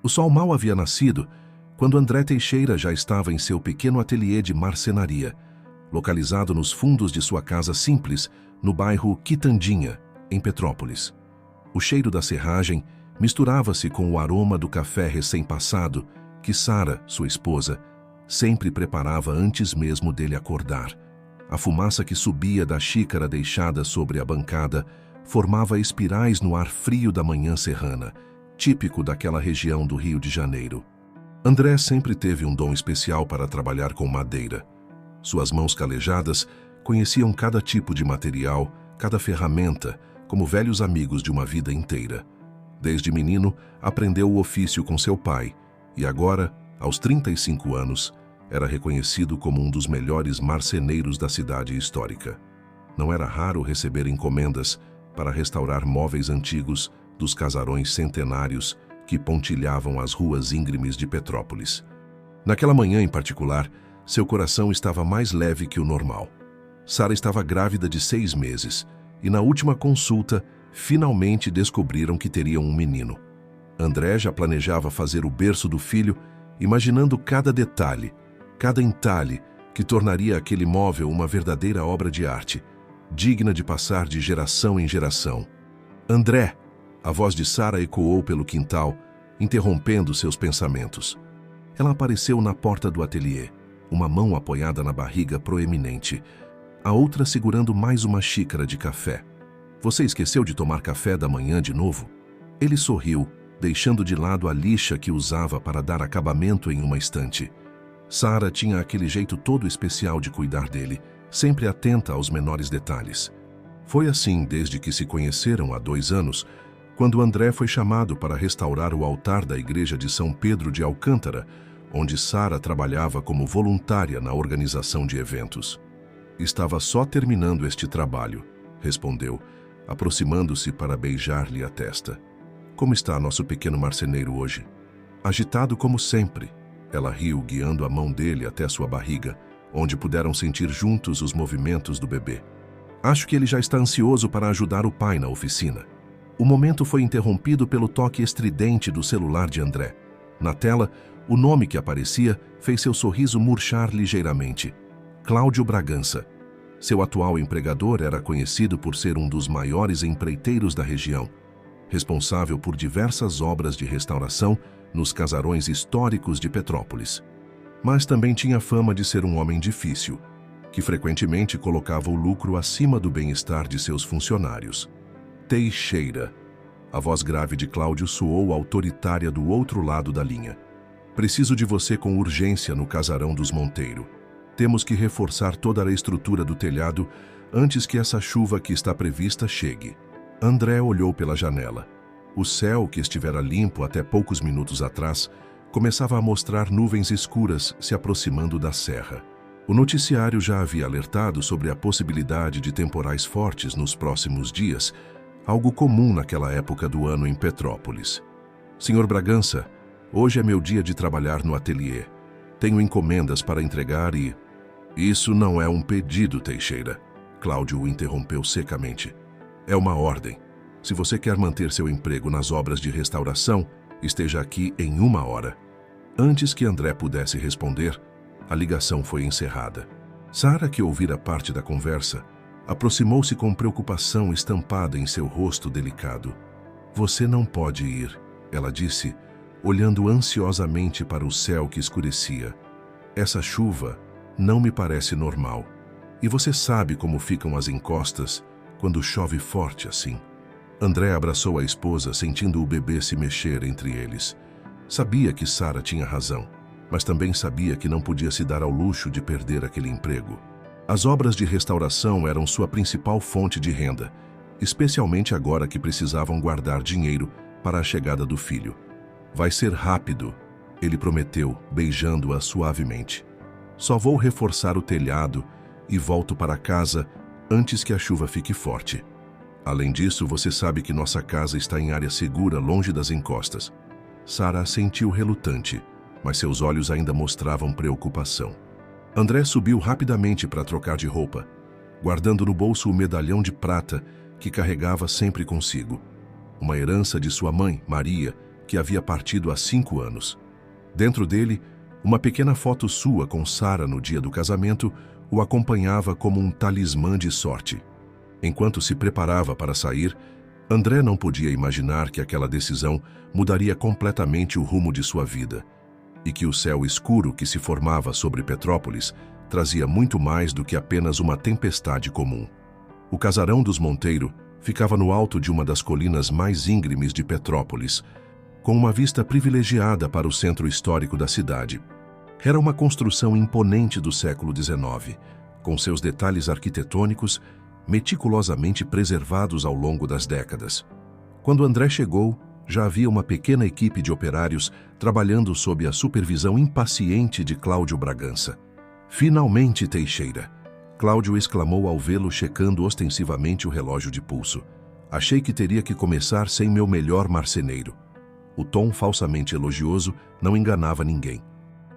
O sol mal havia nascido quando André Teixeira já estava em seu pequeno ateliê de marcenaria, localizado nos fundos de sua casa simples, no bairro Quitandinha, em Petrópolis. O cheiro da serragem misturava-se com o aroma do café recém-passado que Sara, sua esposa, sempre preparava antes mesmo dele acordar. A fumaça que subia da xícara deixada sobre a bancada formava espirais no ar frio da manhã serrana, típico daquela região do Rio de Janeiro. André sempre teve um dom especial para trabalhar com madeira. Suas mãos calejadas conheciam cada tipo de material, cada ferramenta, como velhos amigos de uma vida inteira. Desde menino, aprendeu o ofício com seu pai e agora, aos 35 anos, era reconhecido como um dos melhores marceneiros da cidade histórica. Não era raro receber encomendas para restaurar móveis antigos dos casarões centenários que pontilhavam as ruas íngremes de Petrópolis. Naquela manhã em particular, seu coração estava mais leve que o normal. Sara estava grávida de 6 meses e na última consulta, finalmente descobriram que teriam um menino. André já planejava fazer o berço do filho, imaginando cada detalhe, cada entalhe que tornaria aquele móvel uma verdadeira obra de arte, digna de passar de geração em geração. André! A voz de Sara ecoou pelo quintal, interrompendo seus pensamentos. Ela apareceu na porta do ateliê, uma mão apoiada na barriga proeminente, a outra segurando mais uma xícara de café. Você esqueceu de tomar café da manhã de novo? Ele sorriu, deixando de lado a lixa que usava para dar acabamento em uma estante. Sara tinha aquele jeito todo especial de cuidar dele, sempre atenta aos menores detalhes. Foi assim desde que se conheceram há 2 anos, quando André foi chamado para restaurar o altar da igreja de São Pedro de Alcântara, onde Sara trabalhava como voluntária na organização de eventos. Estava só terminando este trabalho, respondeu, aproximando-se para beijar-lhe a testa. Como está nosso pequeno marceneiro hoje? Agitado como sempre. Ela riu, guiando a mão dele até sua barriga, onde puderam sentir juntos os movimentos do bebê. Acho que ele já está ansioso para ajudar o pai na oficina. O momento foi interrompido pelo toque estridente do celular de André. Na tela, o nome que aparecia fez seu sorriso murchar ligeiramente. Cláudio Bragança. Seu atual empregador era conhecido por ser um dos maiores empreiteiros da região, responsável por diversas obras de restauração nos casarões históricos de Petrópolis. Mas também tinha fama de ser um homem difícil, que frequentemente colocava o lucro acima do bem-estar de seus funcionários. Teixeira. A voz grave de Cláudio soou autoritária do outro lado da linha. Preciso de você com urgência no casarão dos Monteiro. Temos que reforçar toda a estrutura do telhado antes que essa chuva que está prevista chegue. André olhou pela janela. O céu, que estivera limpo até poucos minutos atrás, começava a mostrar nuvens escuras se aproximando da serra. O noticiário já havia alertado sobre a possibilidade de temporais fortes nos próximos dias, algo comum naquela época do ano em Petrópolis. Senhor Bragança, hoje é meu dia de trabalhar no ateliê. Tenho encomendas para entregar e... Isso não é um pedido, Teixeira. Cláudio o interrompeu secamente. É uma ordem. Se você quer manter seu emprego nas obras de restauração, esteja aqui em 1 hora. Antes que André pudesse responder, a ligação foi encerrada. Sara, que ouvira parte da conversa, aproximou-se com preocupação estampada em seu rosto delicado. Você não pode ir, ela disse, olhando ansiosamente para o céu que escurecia. Essa chuva não me parece normal. E você sabe como ficam as encostas quando chove forte assim. André abraçou a esposa, sentindo o bebê se mexer entre eles. Sabia que Sara tinha razão, mas também sabia que não podia se dar ao luxo de perder aquele emprego. As obras de restauração eram sua principal fonte de renda, especialmente agora que precisavam guardar dinheiro para a chegada do filho. Vai ser rápido, ele prometeu, beijando-a suavemente. Só vou reforçar o telhado e volto para casa antes que a chuva fique forte. Além disso, você sabe que nossa casa está em área segura, longe das encostas. Sara assentiu relutante, mas seus olhos ainda mostravam preocupação. André subiu rapidamente para trocar de roupa, guardando no bolso o medalhão de prata que carregava sempre consigo. Uma herança de sua mãe, Maria, que havia partido há 5 anos. Dentro dele, uma pequena foto sua com Sara no dia do casamento o acompanhava como um talismã de sorte. Enquanto se preparava para sair, André não podia imaginar que aquela decisão mudaria completamente o rumo de sua vida e que o céu escuro que se formava sobre Petrópolis trazia muito mais do que apenas uma tempestade comum. O casarão dos Monteiro ficava no alto de uma das colinas mais íngremes de Petrópolis, com uma vista privilegiada para o centro histórico da cidade. Era uma construção imponente do século XIX, com seus detalhes arquitetônicos meticulosamente preservados ao longo das décadas. Quando André chegou, já havia uma pequena equipe de operários trabalhando sob a supervisão impaciente de Cláudio Bragança. "Finalmente, Teixeira!" Cláudio exclamou ao vê-lo checando ostensivamente o relógio de pulso. "Achei que teria que começar sem meu melhor marceneiro." O tom falsamente elogioso não enganava ninguém.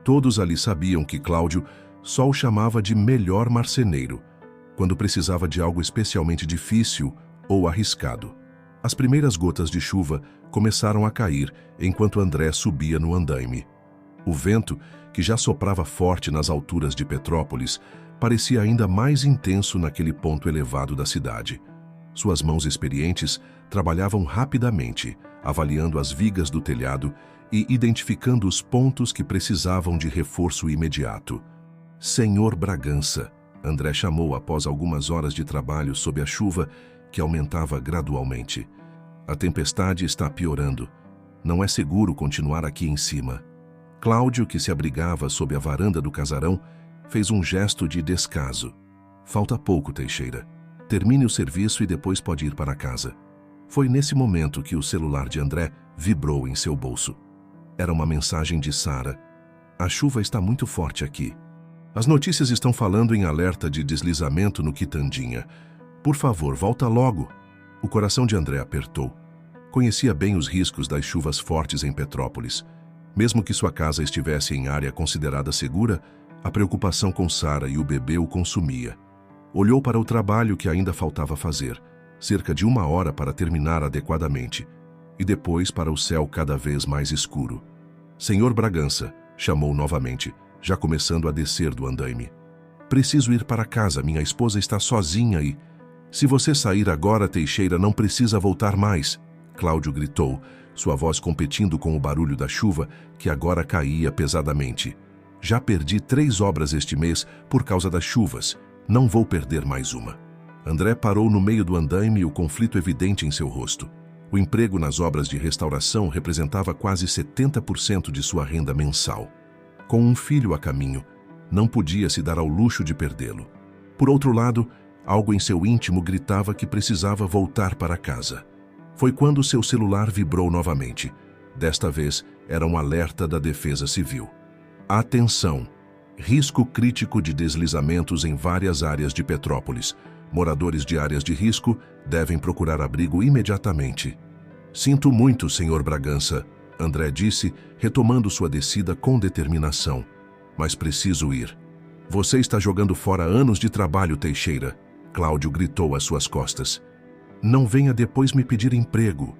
Todos ali sabiam que Cláudio só o chamava de melhor marceneiro, quando precisava de algo especialmente difícil ou arriscado. As primeiras gotas de chuva começaram a cair enquanto André subia no andaime. O vento, que já soprava forte nas alturas de Petrópolis, parecia ainda mais intenso naquele ponto elevado da cidade. Suas mãos experientes trabalhavam rapidamente, avaliando as vigas do telhado e identificando os pontos que precisavam de reforço imediato. "Senhor Bragança", André chamou após algumas horas de trabalho sob a chuva que aumentava gradualmente. "A tempestade está piorando. Não é seguro continuar aqui em cima." Cláudio, que se abrigava sob a varanda do casarão, fez um gesto de descaso. "Falta pouco, Teixeira. Termine o serviço e depois pode ir para casa." Foi nesse momento que o celular de André vibrou em seu bolso. Era uma mensagem de Sara. "A chuva está muito forte aqui. As notícias estão falando em alerta de deslizamento no Quitandinha. Por favor, volta logo." O coração de André apertou. Conhecia bem os riscos das chuvas fortes em Petrópolis. Mesmo que sua casa estivesse em área considerada segura, a preocupação com Sara e o bebê o consumia. Olhou para o trabalho que ainda faltava fazer, cerca de 1 hora para terminar adequadamente, e depois para o céu cada vez mais escuro. "Senhor Bragança", chamou novamente, já começando a descer do andaime. "Preciso ir para casa, minha esposa está sozinha e..." "Se você sair agora, Teixeira, não precisa voltar mais", Cláudio gritou, sua voz competindo com o barulho da chuva que agora caía pesadamente. "Já perdi 3 obras este mês por causa das chuvas. Não vou perder mais uma." André parou no meio do andaime, o conflito evidente em seu rosto. O emprego nas obras de restauração representava quase 70% de sua renda mensal. Com um filho a caminho, não podia se dar ao luxo de perdê-lo. Por outro lado, algo em seu íntimo gritava que precisava voltar para casa. Foi quando seu celular vibrou novamente. Desta vez, era um alerta da Defesa Civil. "Atenção! Risco crítico de deslizamentos em várias áreas de Petrópolis. Moradores de áreas de risco devem procurar abrigo imediatamente." "Sinto muito, senhor Bragança", André disse, retomando sua descida com determinação. "Mas preciso ir." "Você está jogando fora anos de trabalho, Teixeira", Cláudio gritou às suas costas. "Não venha depois me pedir emprego."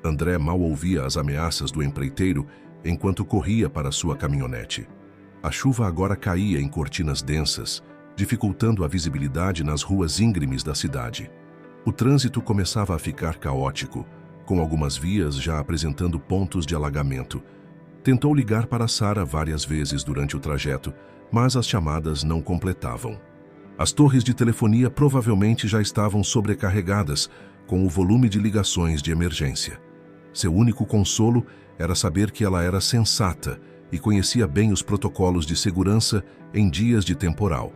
André mal ouvia as ameaças do empreiteiro enquanto corria para sua caminhonete. A chuva agora caía em cortinas densas, dificultando a visibilidade nas ruas íngremes da cidade. O trânsito começava a ficar caótico, com algumas vias já apresentando pontos de alagamento. Tentou ligar para Sara várias vezes durante o trajeto, mas as chamadas não completavam. As torres de telefonia provavelmente já estavam sobrecarregadas com o volume de ligações de emergência. Seu único consolo era saber que ela era sensata e conhecia bem os protocolos de segurança em dias de temporal.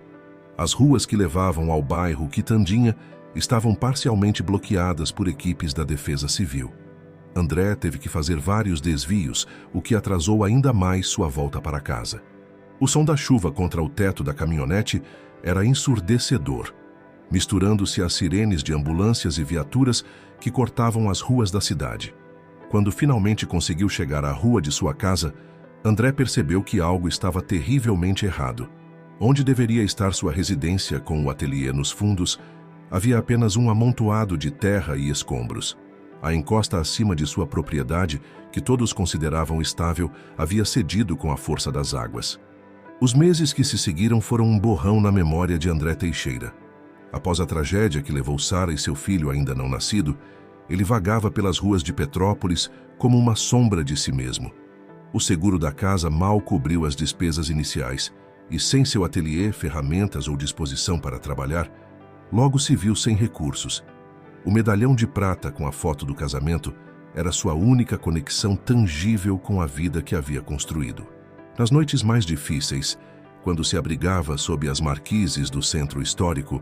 As ruas que levavam ao bairro Quitandinha estavam parcialmente bloqueadas por equipes da Defesa Civil. André teve que fazer vários desvios, o que atrasou ainda mais sua volta para casa. O som da chuva contra o teto da caminhonete era ensurdecedor, misturando-se às sirenes de ambulâncias e viaturas que cortavam as ruas da cidade. Quando finalmente conseguiu chegar à rua de sua casa, André percebeu que algo estava terrivelmente errado. Onde deveria estar sua residência com o ateliê nos fundos, havia apenas um amontoado de terra e escombros. A encosta acima de sua propriedade, que todos consideravam estável, havia cedido com a força das águas. Os meses que se seguiram foram um borrão na memória de André Teixeira. Após a tragédia que levou Sara e seu filho ainda não nascido, ele vagava pelas ruas de Petrópolis como uma sombra de si mesmo. O seguro da casa mal cobriu as despesas iniciais e, sem seu ateliê, ferramentas ou disposição para trabalhar, logo se viu sem recursos. O medalhão de prata com a foto do casamento era sua única conexão tangível com a vida que havia construído. Nas noites mais difíceis, quando se abrigava sob as marquises do centro histórico,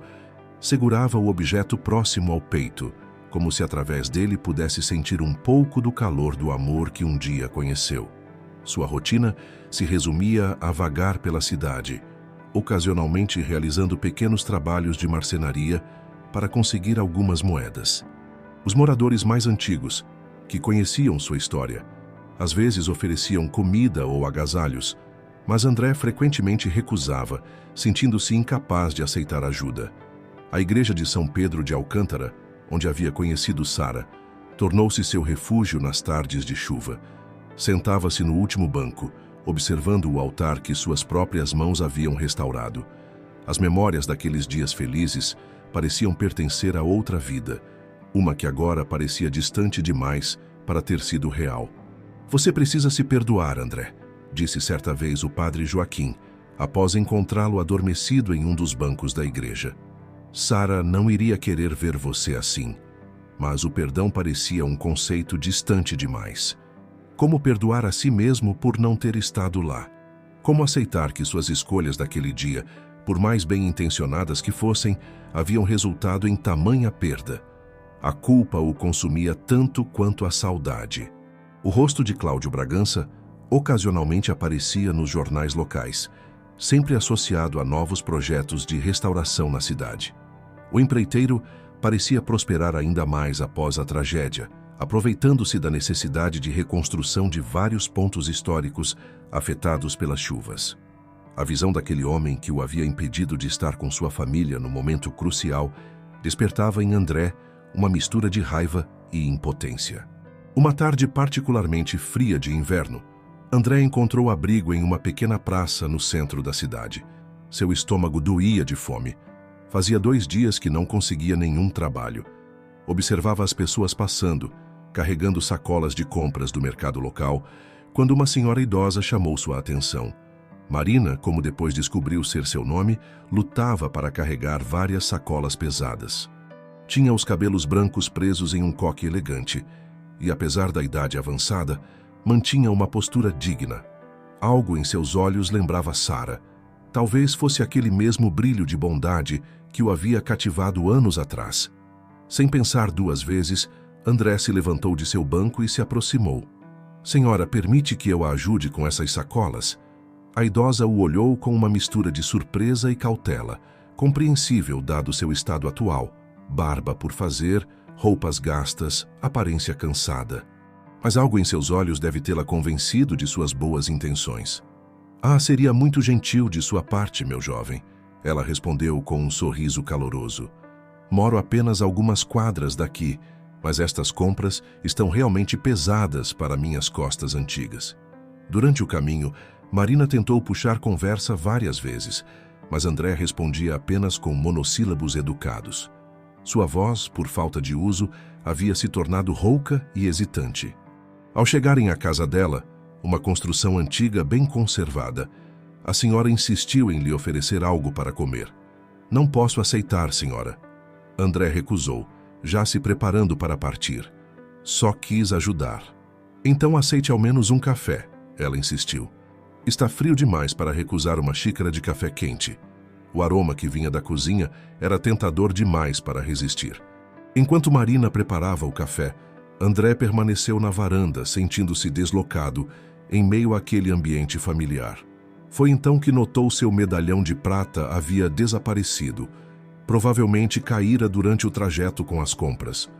segurava o objeto próximo ao peito, como se através dele pudesse sentir um pouco do calor do amor que um dia conheceu. Sua rotina se resumia a vagar pela cidade, ocasionalmente realizando pequenos trabalhos de marcenaria para conseguir algumas moedas. Os moradores mais antigos, que conheciam sua história, às vezes ofereciam comida ou agasalhos, mas André frequentemente recusava, sentindo-se incapaz de aceitar ajuda. A igreja de São Pedro de Alcântara, onde havia conhecido Sara, tornou-se seu refúgio nas tardes de chuva. Sentava-se no último banco, observando o altar que suas próprias mãos haviam restaurado. As memórias daqueles dias felizes pareciam pertencer a outra vida, uma que agora parecia distante demais para ter sido real. Você precisa se perdoar, André, disse certa vez o padre Joaquim, após encontrá-lo adormecido em um dos bancos da igreja. Sara não iria querer ver você assim, mas o perdão parecia um conceito distante demais. Como perdoar a si mesmo por não ter estado lá? Como aceitar que suas escolhas daquele dia, por mais bem-intencionadas que fossem, haviam resultado em tamanha perda? A culpa o consumia tanto quanto a saudade. O rosto de Cláudio Bragança ocasionalmente aparecia nos jornais locais, sempre associado a novos projetos de restauração na cidade. O empreiteiro parecia prosperar ainda mais após a tragédia, aproveitando-se da necessidade de reconstrução de vários pontos históricos afetados pelas chuvas. A visão daquele homem que o havia impedido de estar com sua família no momento crucial despertava em André uma mistura de raiva e impotência. Uma tarde particularmente fria de inverno, André encontrou abrigo em uma pequena praça no centro da cidade. Seu estômago doía de fome. Fazia 2 dias que não conseguia nenhum trabalho. Observava as pessoas passando, carregando sacolas de compras do mercado local, quando uma senhora idosa chamou sua atenção. Marina, como depois descobriu ser seu nome, lutava para carregar várias sacolas pesadas. Tinha os cabelos brancos presos em um coque elegante e, apesar da idade avançada, mantinha uma postura digna. Algo em seus olhos lembrava Sara. Talvez fosse aquele mesmo brilho de bondade que o havia cativado anos atrás. Sem pensar 2 vezes, André se levantou de seu banco e se aproximou. Senhora, permite que eu a ajude com essas sacolas? A idosa o olhou com uma mistura de surpresa e cautela, compreensível dado seu estado atual. Barba por fazer, roupas gastas, aparência cansada. Mas algo em seus olhos deve tê-la convencido de suas boas intenções. Ah, seria muito gentil de sua parte, meu jovem, ela respondeu com um sorriso caloroso. Moro apenas algumas quadras daqui, mas estas compras estão realmente pesadas para minhas costas antigas. Durante o caminho, Marina tentou puxar conversa várias vezes, mas André respondia apenas com monossílabos educados. Sua voz, por falta de uso, havia se tornado rouca e hesitante. Ao chegarem à casa dela, uma construção antiga bem conservada, a senhora insistiu em lhe oferecer algo para comer. Não posso aceitar, senhora. André recusou, já se preparando para partir. Só quis ajudar. Então aceite ao menos um café, ela insistiu. Está frio demais para recusar uma xícara de café quente. O aroma que vinha da cozinha era tentador demais para resistir. Enquanto Marina preparava o café, André permaneceu na varanda, sentindo-se deslocado, em meio àquele ambiente familiar. Foi então que notou seu medalhão de prata havia desaparecido. Provavelmente caíra durante o trajeto com as compras.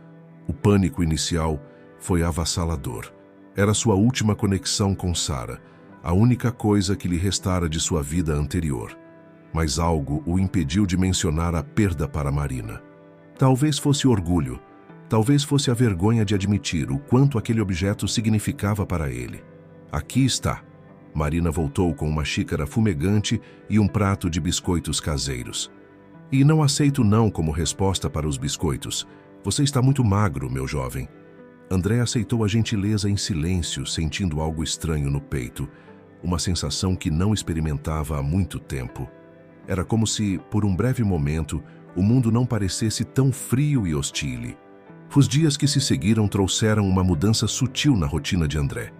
O pânico inicial foi avassalador. Era sua última conexão com Sara, a única coisa que lhe restara de sua vida anterior. Mas algo o impediu de mencionar a perda para Marina. Talvez fosse orgulho, Talvez fosse a vergonha de admitir o quanto aquele objeto significava para ele. Aqui está. Marina voltou com uma xícara fumegante e um prato de biscoitos caseiros. E não aceito não como resposta para os biscoitos. Você está muito magro, meu jovem. André aceitou a gentileza em silêncio, sentindo algo estranho no peito. Uma sensação que não experimentava há muito tempo. Era como se, por um breve momento, o mundo não parecesse tão frio e hostil. Os dias que se seguiram trouxeram uma mudança sutil na rotina de André.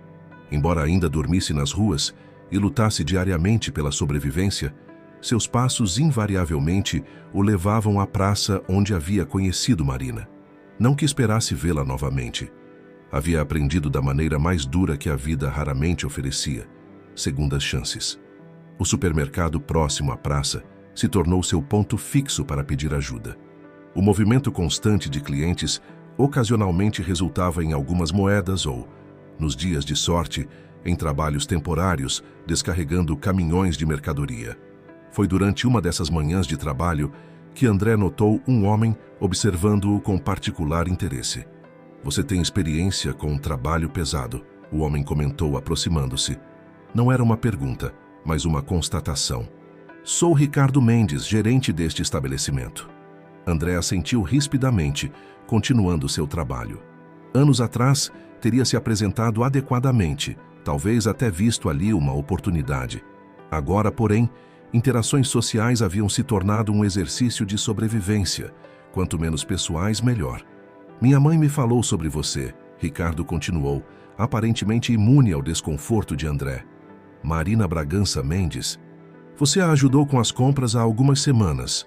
Embora ainda dormisse nas ruas e lutasse diariamente pela sobrevivência, seus passos invariavelmente o levavam à praça onde havia conhecido Marina. Não que esperasse vê-la novamente. Havia aprendido da maneira mais dura que a vida raramente oferecia, segundas chances. O supermercado próximo à praça se tornou seu ponto fixo para pedir ajuda. O movimento constante de clientes ocasionalmente resultava em algumas moedas ou, nos dias de sorte, em trabalhos temporários, descarregando caminhões de mercadoria. Foi durante uma dessas manhãs de trabalho que André notou um homem observando-o com particular interesse. Você tem experiência com um trabalho pesado, o homem comentou aproximando-se. Não era uma pergunta, mas uma constatação. Sou Ricardo Mendes, gerente deste estabelecimento. André assentiu rispidamente, continuando seu trabalho. Anos atrás, teria se apresentado adequadamente, talvez até visto ali uma oportunidade. Agora, porém, interações sociais haviam se tornado um exercício de sobrevivência. Quanto menos pessoais, melhor. Minha mãe me falou sobre você, Ricardo continuou, aparentemente imune ao desconforto de André. Marina Bragança Mendes. Você a ajudou com as compras há algumas semanas.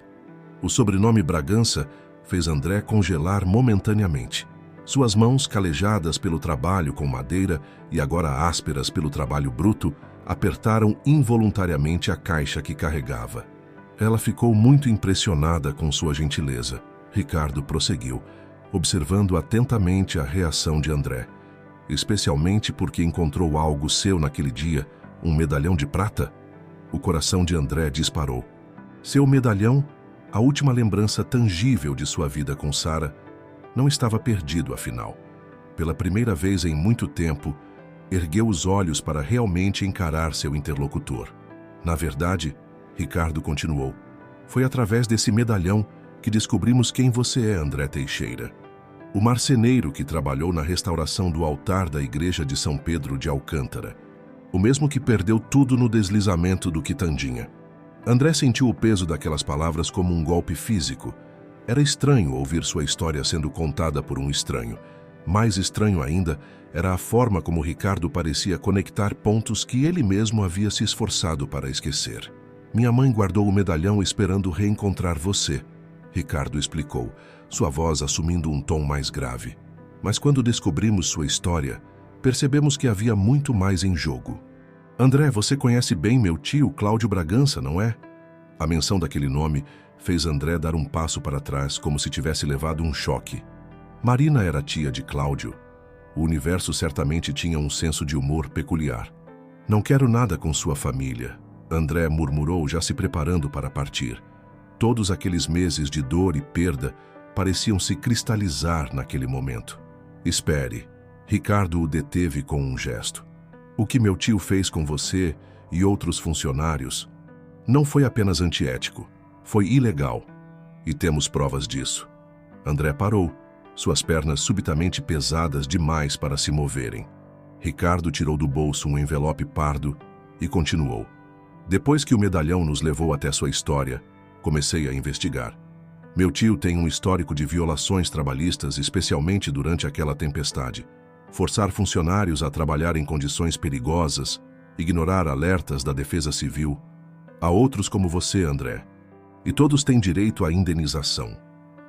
O sobrenome Bragança fez André congelar momentaneamente. Suas mãos, calejadas pelo trabalho com madeira e agora ásperas pelo trabalho bruto, apertaram involuntariamente a caixa que carregava. Ela ficou muito impressionada com sua gentileza. Ricardo prosseguiu, observando atentamente a reação de André. Especialmente porque encontrou algo seu naquele dia, um medalhão de prata? O coração de André disparou. Seu medalhão, a última lembrança tangível de sua vida com Sara, não estava perdido, afinal. Pela primeira vez em muito tempo, ergueu os olhos para realmente encarar seu interlocutor. Na verdade, Ricardo continuou, foi através desse medalhão que descobrimos quem você é, André Teixeira. O marceneiro que trabalhou na restauração do altar da igreja de São Pedro de Alcântara. O mesmo que perdeu tudo no deslizamento do Quitandinha. André sentiu o peso daquelas palavras como um golpe físico. Era estranho ouvir sua história sendo contada por um estranho. Mais estranho ainda era a forma como Ricardo parecia conectar pontos que ele mesmo havia se esforçado para esquecer. Minha mãe guardou o medalhão esperando reencontrar você, Ricardo explicou, sua voz assumindo um tom mais grave. Mas quando descobrimos sua história, percebemos que havia muito mais em jogo. André, você conhece bem meu tio, Cláudio Bragança, não é? A menção daquele nome fez André dar um passo para trás, como se tivesse levado um choque. Marina era tia de Cláudio. O universo certamente tinha um senso de humor peculiar. Não quero nada com sua família, André murmurou, já se preparando para partir. Todos aqueles meses de dor e perda pareciam se cristalizar naquele momento. Espere, Ricardo o deteve com um gesto. O que meu tio fez com você e outros funcionários não foi apenas antiético, foi ilegal. E temos provas disso. André parou, suas pernas subitamente pesadas demais para se moverem. Ricardo tirou do bolso um envelope pardo e continuou. Depois que o medalhão nos levou até sua história, comecei a investigar. Meu tio tem um histórico de violações trabalhistas, especialmente durante aquela tempestade. Forçar funcionários a trabalhar em condições perigosas, ignorar alertas da Defesa Civil. Há outros como você, André. E todos têm direito à indenização.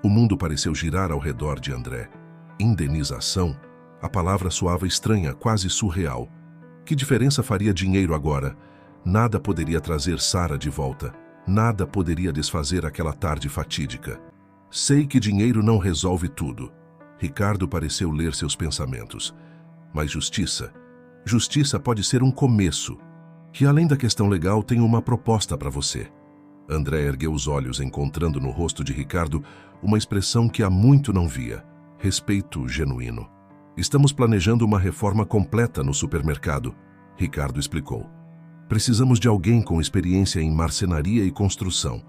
O mundo pareceu girar ao redor de André. Indenização? A palavra soava estranha, quase surreal. Que diferença faria dinheiro agora? Nada poderia trazer Sara de volta. Nada poderia desfazer aquela tarde fatídica. Sei que dinheiro não resolve tudo. Ricardo pareceu ler seus pensamentos. Mas justiça pode ser um começo. Que além da questão legal, tenho uma proposta para você. André ergueu os olhos, encontrando no rosto de Ricardo uma expressão que há muito não via. respeito genuíno. Estamos planejando uma reforma completa no supermercado, Ricardo explicou. Precisamos de alguém com experiência em marcenaria e construção.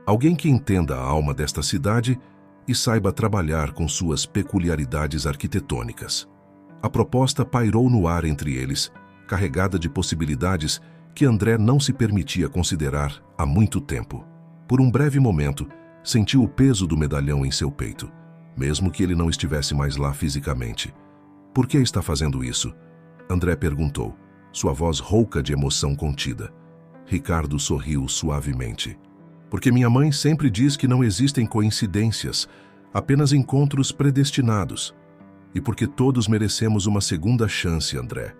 Alguém que entenda a alma desta cidade e saiba trabalhar com suas peculiaridades arquitetônicas. A proposta pairou no ar entre eles, carregada de possibilidades que André não se permitia considerar há muito tempo. Por um breve momento, sentiu o peso do medalhão em seu peito, mesmo que ele não estivesse mais lá fisicamente. Por que está fazendo isso? André perguntou, sua voz rouca de emoção contida. Ricardo sorriu suavemente. Porque minha mãe sempre diz que não existem coincidências, apenas encontros predestinados. E porque todos merecemos uma segunda chance, André.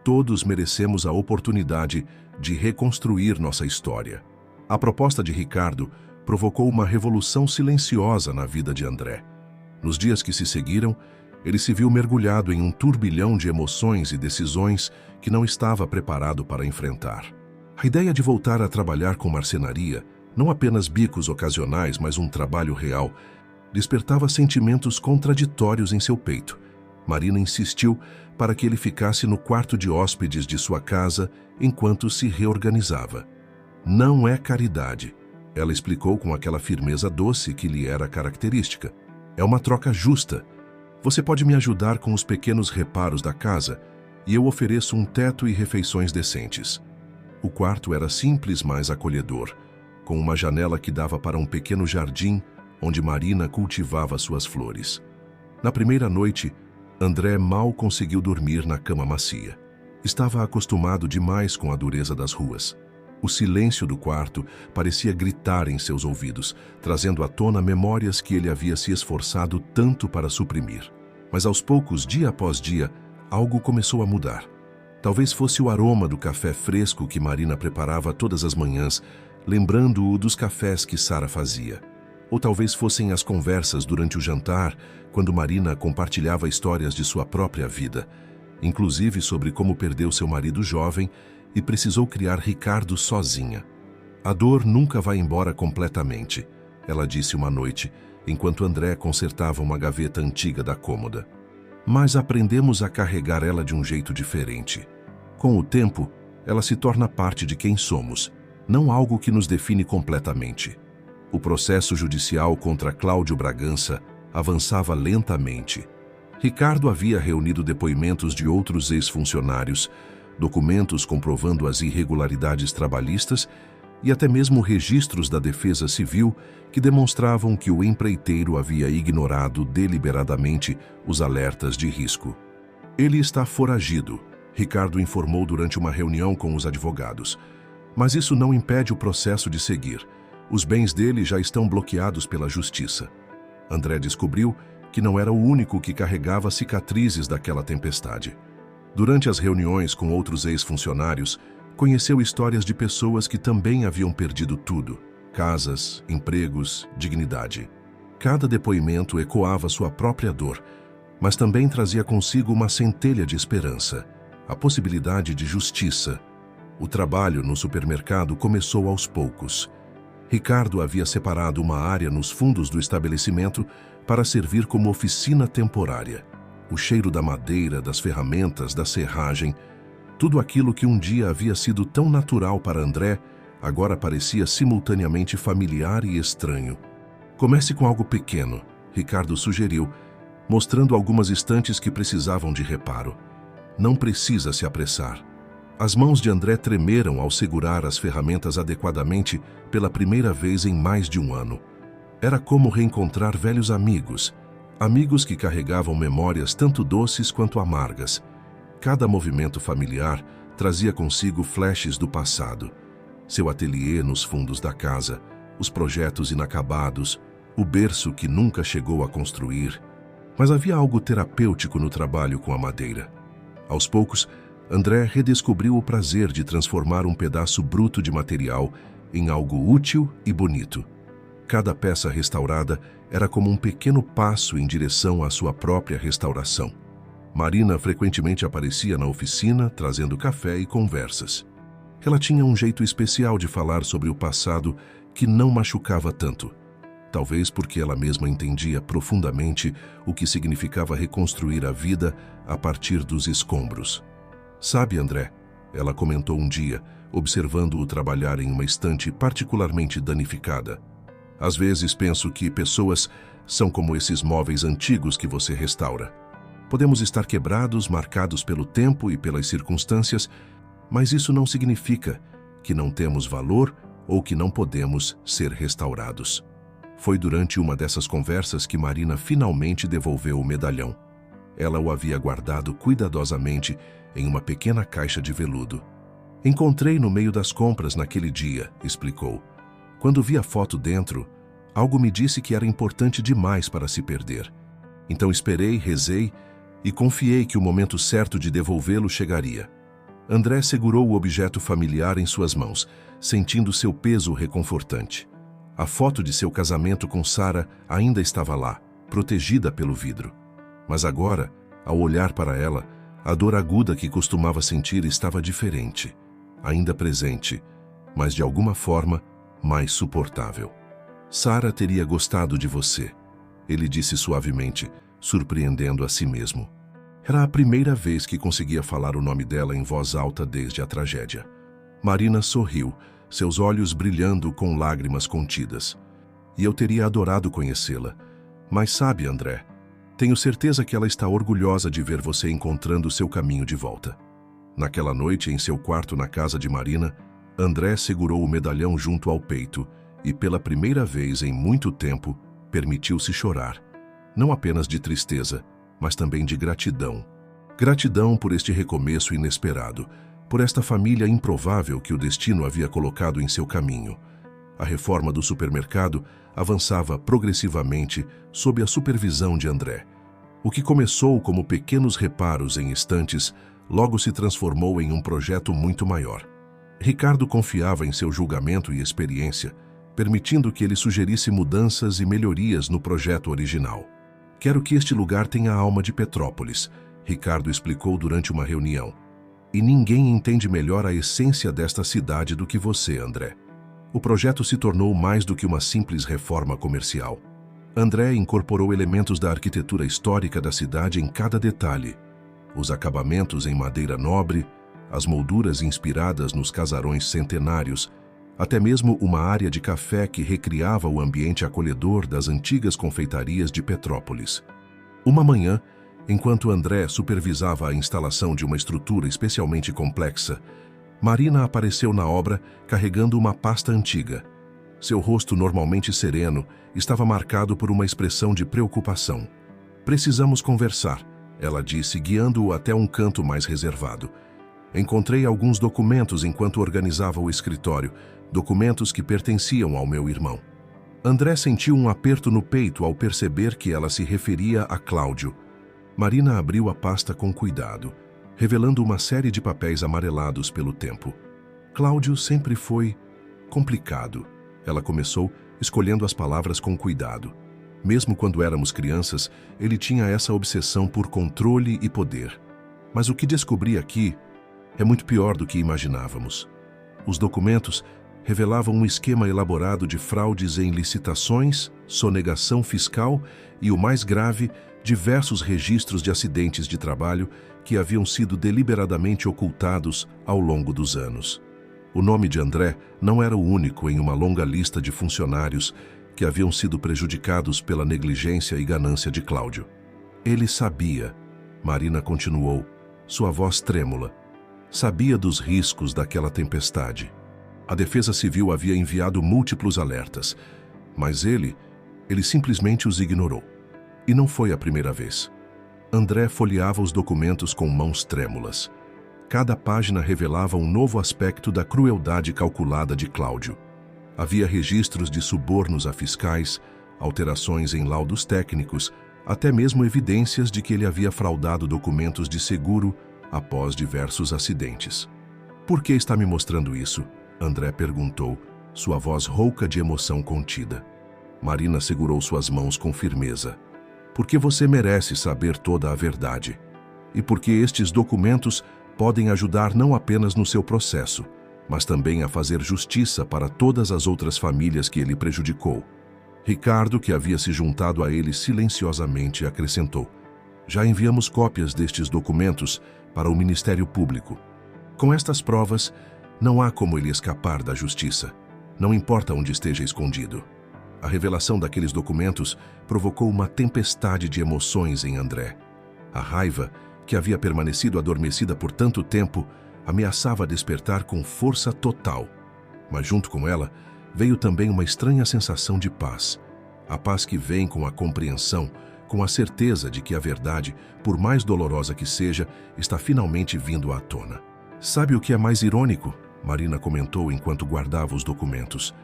Todos merecemos a oportunidade de reconstruir nossa história. A proposta de Ricardo provocou uma revolução silenciosa na vida de André. Nos dias que se seguiram, ele se viu mergulhado em um turbilhão de emoções e decisões que não estava preparado para enfrentar. A ideia de voltar a trabalhar com marcenaria, não apenas bicos ocasionais, mas um trabalho real, despertava sentimentos contraditórios em seu peito. Marina insistiu para que ele ficasse no quarto de hóspedes de sua casa enquanto se reorganizava. Não é caridade, ela explicou com aquela firmeza doce que lhe era característica. É uma troca justa. Você pode me ajudar com os pequenos reparos da casa e eu ofereço um teto e refeições decentes. O quarto era simples, mas acolhedor, com uma janela que dava para um pequeno jardim onde Marina cultivava suas flores. Na primeira noite, André mal conseguiu dormir na cama macia. Estava acostumado demais com a dureza das ruas. O silêncio do quarto parecia gritar em seus ouvidos, trazendo à tona memórias que ele havia se esforçado tanto para suprimir. Mas aos poucos, dia após dia, algo começou a mudar. Talvez fosse o aroma do café fresco que Marina preparava todas as manhãs, lembrando-o dos cafés que Sara fazia. Ou talvez fossem as conversas durante o jantar, quando Marina compartilhava histórias de sua própria vida, inclusive sobre como perdeu seu marido jovem e precisou criar Ricardo sozinha. A dor nunca vai embora completamente, ela disse uma noite, enquanto André consertava uma gaveta antiga da cômoda. Mas aprendemos a carregar ela de um jeito diferente. Com o tempo, ela se torna parte de quem somos, não algo que nos define completamente. O processo judicial contra Cláudio Bragança avançava lentamente. Ricardo havia reunido depoimentos de outros ex-funcionários, documentos comprovando as irregularidades trabalhistas e até mesmo registros da Defesa Civil que demonstravam que o empreiteiro havia ignorado deliberadamente os alertas de risco. Ele está foragido, Ricardo informou durante uma reunião com os advogados. Mas isso não impede o processo de seguir. Os bens dele já estão bloqueados pela justiça. André descobriu que não era o único que carregava cicatrizes daquela tempestade. Durante as reuniões com outros ex-funcionários, conheceu histórias de pessoas que também haviam perdido tudo: casas, empregos, dignidade. Cada depoimento ecoava sua própria dor, mas também trazia consigo uma centelha de esperança, a possibilidade de justiça. O trabalho no supermercado começou aos poucos. Ricardo havia separado uma área nos fundos do estabelecimento para servir como oficina temporária. O cheiro da madeira, das ferramentas, da serragem, tudo aquilo que um dia havia sido tão natural para André, agora parecia simultaneamente familiar e estranho. Comece com algo pequeno, Ricardo sugeriu, mostrando algumas estantes que precisavam de reparo. Não precisa se apressar. As mãos de André tremeram ao segurar as ferramentas adequadamente pela primeira vez em mais de um ano. Era como reencontrar velhos amigos, amigos que carregavam memórias tanto doces quanto amargas. Cada movimento familiar trazia consigo flashes do passado. Seu ateliê nos fundos da casa, os projetos inacabados, o berço que nunca chegou a construir. Mas havia algo terapêutico no trabalho com a madeira. Aos poucos, André redescobriu o prazer de transformar um pedaço bruto de material em algo útil e bonito. Cada peça restaurada era como um pequeno passo em direção à sua própria restauração. Marina frequentemente aparecia na oficina, trazendo café e conversas. Ela tinha um jeito especial de falar sobre o passado que não machucava tanto. talvez porque ela mesma entendia profundamente o que significava reconstruir a vida a partir dos escombros. Sabe, André, ela comentou um dia, observando-o trabalhar em uma estante particularmente danificada. Às vezes penso que pessoas são como esses móveis antigos que você restaura. Podemos estar quebrados, marcados pelo tempo e pelas circunstâncias, mas isso não significa que não temos valor ou que não podemos ser restaurados. Foi durante uma dessas conversas que Marina finalmente devolveu o medalhão. Ela o havia guardado cuidadosamente em uma pequena caixa de veludo. Encontrei no meio das compras naquele dia, explicou. Quando vi a foto dentro, algo me disse que era importante demais para se perder. Então esperei, rezei e confiei que o momento certo de devolvê-lo chegaria. André segurou o objeto familiar em suas mãos, sentindo seu peso reconfortante. A foto de seu casamento com Sara ainda estava lá, protegida pelo vidro. Mas agora, ao olhar para ela, a dor aguda que costumava sentir estava diferente, ainda presente, mas de alguma forma mais suportável. Sara teria gostado de você, ele disse suavemente, surpreendendo a si mesmo. Era a primeira vez que conseguia falar o nome dela em voz alta desde a tragédia. Marina sorriu, seus olhos brilhando com lágrimas contidas. E eu teria adorado conhecê-la. Mas sabe, André, tenho certeza que ela está orgulhosa de ver você encontrando seu caminho de volta. Naquela noite, em seu quarto na casa de Marina, André segurou o medalhão junto ao peito e, pela primeira vez em muito tempo, permitiu-se chorar. Não apenas de tristeza, mas também de gratidão. Gratidão por este recomeço inesperado, por esta família improvável que o destino havia colocado em seu caminho. A reforma do supermercado avançava progressivamente sob a supervisão de André. O que começou como pequenos reparos em estantes, logo se transformou em um projeto muito maior. Ricardo confiava em seu julgamento e experiência, permitindo que ele sugerisse mudanças e melhorias no projeto original. Quero que este lugar tenha a alma de Petrópolis, Ricardo explicou durante uma reunião. E ninguém entende melhor a essência desta cidade do que você, André. O projeto se tornou mais do que uma simples reforma comercial. André incorporou elementos da arquitetura histórica da cidade em cada detalhe. Os acabamentos em madeira nobre, as molduras inspiradas nos casarões centenários, até mesmo uma área de café que recriava o ambiente acolhedor das antigas confeitarias de Petrópolis. Uma manhã, enquanto André supervisava a instalação de uma estrutura especialmente complexa, Marina apareceu na obra carregando uma pasta antiga. Seu rosto, normalmente sereno, estava marcado por uma expressão de preocupação. "Precisamos conversar", ela disse, guiando-o até um canto mais reservado. "Encontrei alguns documentos enquanto organizava o escritório, documentos que pertenciam ao meu irmão." André sentiu um aperto no peito ao perceber que ela se referia a Cláudio. Marina abriu a pasta com cuidado, revelando uma série de papéis amarelados pelo tempo. "Cláudio sempre foi complicado", ela começou, escolhendo as palavras com cuidado. Mesmo quando éramos crianças, ele tinha essa obsessão por controle e poder. Mas o que descobri aqui é muito pior do que imaginávamos. Os documentos revelavam um esquema elaborado de fraudes em licitações, sonegação fiscal e, o mais grave, diversos registros de acidentes de trabalho que haviam sido deliberadamente ocultados ao longo dos anos. O nome de André não era o único em uma longa lista de funcionários que haviam sido prejudicados pela negligência e ganância de Cláudio. "Ele sabia", Marina continuou, sua voz trêmula. "Sabia dos riscos daquela tempestade. A Defesa Civil havia enviado múltiplos alertas, mas ele simplesmente os ignorou. E não foi a primeira vez." André folheava os documentos com mãos trêmulas. Cada página revelava um novo aspecto da crueldade calculada de Cláudio. Havia registros de subornos a fiscais, alterações em laudos técnicos, até mesmo evidências de que ele havia fraudado documentos de seguro após diversos acidentes. "Por que está me mostrando isso?" André perguntou, sua voz rouca de emoção contida. Marina segurou suas mãos com firmeza. "Porque você merece saber toda a verdade. E porque estes documentos podem ajudar não apenas no seu processo, mas também a fazer justiça para todas as outras famílias que ele prejudicou." Ricardo, que havia se juntado a ele silenciosamente, acrescentou: já enviamos cópias destes documentos para o Ministério Público. Com estas provas, não há como ele escapar da justiça. Não importa onde esteja escondido. A revelação daqueles documentos provocou uma tempestade de emoções em André. A raiva, que havia permanecido adormecida por tanto tempo, ameaçava despertar com força total. Mas junto com ela, veio também uma estranha sensação de paz. A paz que vem com a compreensão, com a certeza de que a verdade, por mais dolorosa que seja, está finalmente vindo à tona. Sabe o que é mais irônico? Marina comentou enquanto guardava os documentos.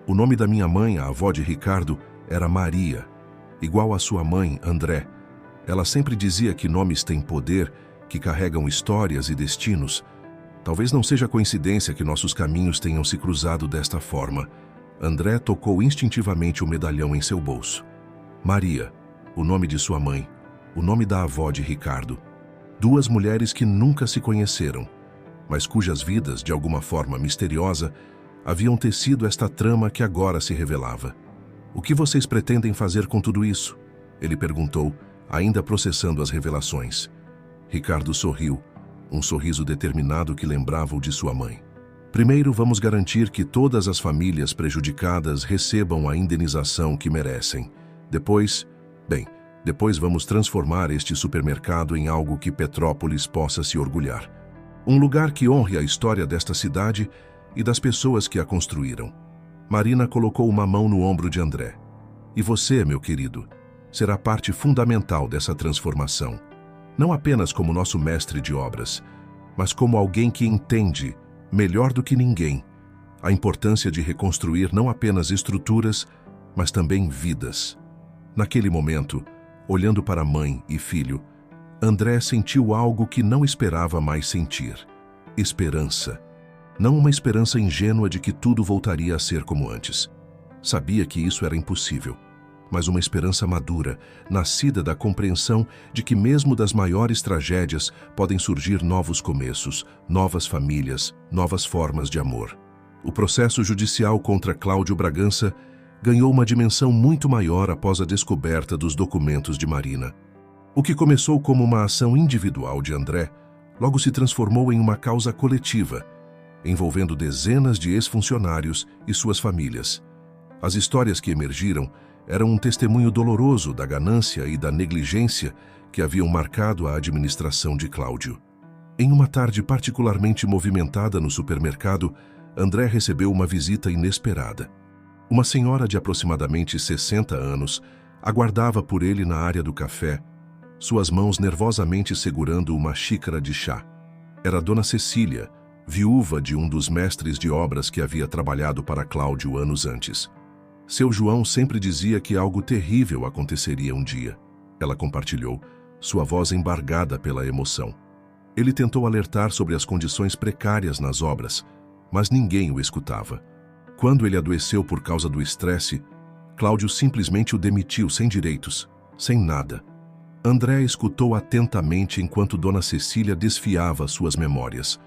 O nome da minha mãe, a avó de Ricardo, era Maria, igual à sua mãe, André. Ela sempre dizia que nomes têm poder, que carregam histórias e destinos. Talvez não seja coincidência que nossos caminhos tenham se cruzado desta forma. André tocou instintivamente o medalhão em seu bolso. Maria, o nome de sua mãe, o nome da avó de Ricardo. Duas mulheres que nunca se conheceram, mas cujas vidas, de alguma forma misteriosa, haviam tecido esta trama que agora se revelava. O que vocês pretendem fazer com tudo isso? Ele perguntou, ainda processando as revelações. Ricardo sorriu, um sorriso determinado que lembrava o de sua mãe. Primeiro, vamos garantir que todas as famílias prejudicadas recebam a indenização que merecem. Depois vamos transformar este supermercado em algo que Petrópolis possa se orgulhar. Um lugar que honre a história desta cidade e das pessoas que a construíram. Marina colocou uma mão no ombro de André. E você, meu querido, será parte fundamental dessa transformação. Não apenas como nosso mestre de obras, mas como alguém que entende, melhor do que ninguém, a importância de reconstruir não apenas estruturas, mas também vidas. Naquele momento, olhando para mãe e filho, André sentiu algo que não esperava mais sentir: esperança. Não uma esperança ingênua de que tudo voltaria a ser como antes. Sabia que isso era impossível, mas uma esperança madura, nascida da compreensão de que mesmo das maiores tragédias podem surgir novos começos, novas famílias, novas formas de amor. O processo judicial contra Cláudio Bragança ganhou uma dimensão muito maior após a descoberta dos documentos de Marina. O que começou como uma ação individual de André, logo se transformou em uma causa coletiva, envolvendo dezenas de ex-funcionários e suas famílias. As histórias que emergiram eram um testemunho doloroso da ganância e da negligência que haviam marcado a administração de Cláudio. Em uma tarde particularmente movimentada no supermercado, André recebeu uma visita inesperada. Uma senhora de aproximadamente 60 anos aguardava por ele na área do café, suas mãos nervosamente segurando uma xícara de chá. Era Dona Cecília, viúva de um dos mestres de obras que havia trabalhado para Cláudio anos antes. Seu João sempre dizia que algo terrível aconteceria um dia. Ela compartilhou, sua voz embargada pela emoção. Ele tentou alertar sobre as condições precárias nas obras, mas ninguém o escutava. Quando ele adoeceu por causa do estresse, Cláudio simplesmente o demitiu sem direitos, sem nada. André escutou atentamente enquanto Dona Cecília desfiava suas memórias.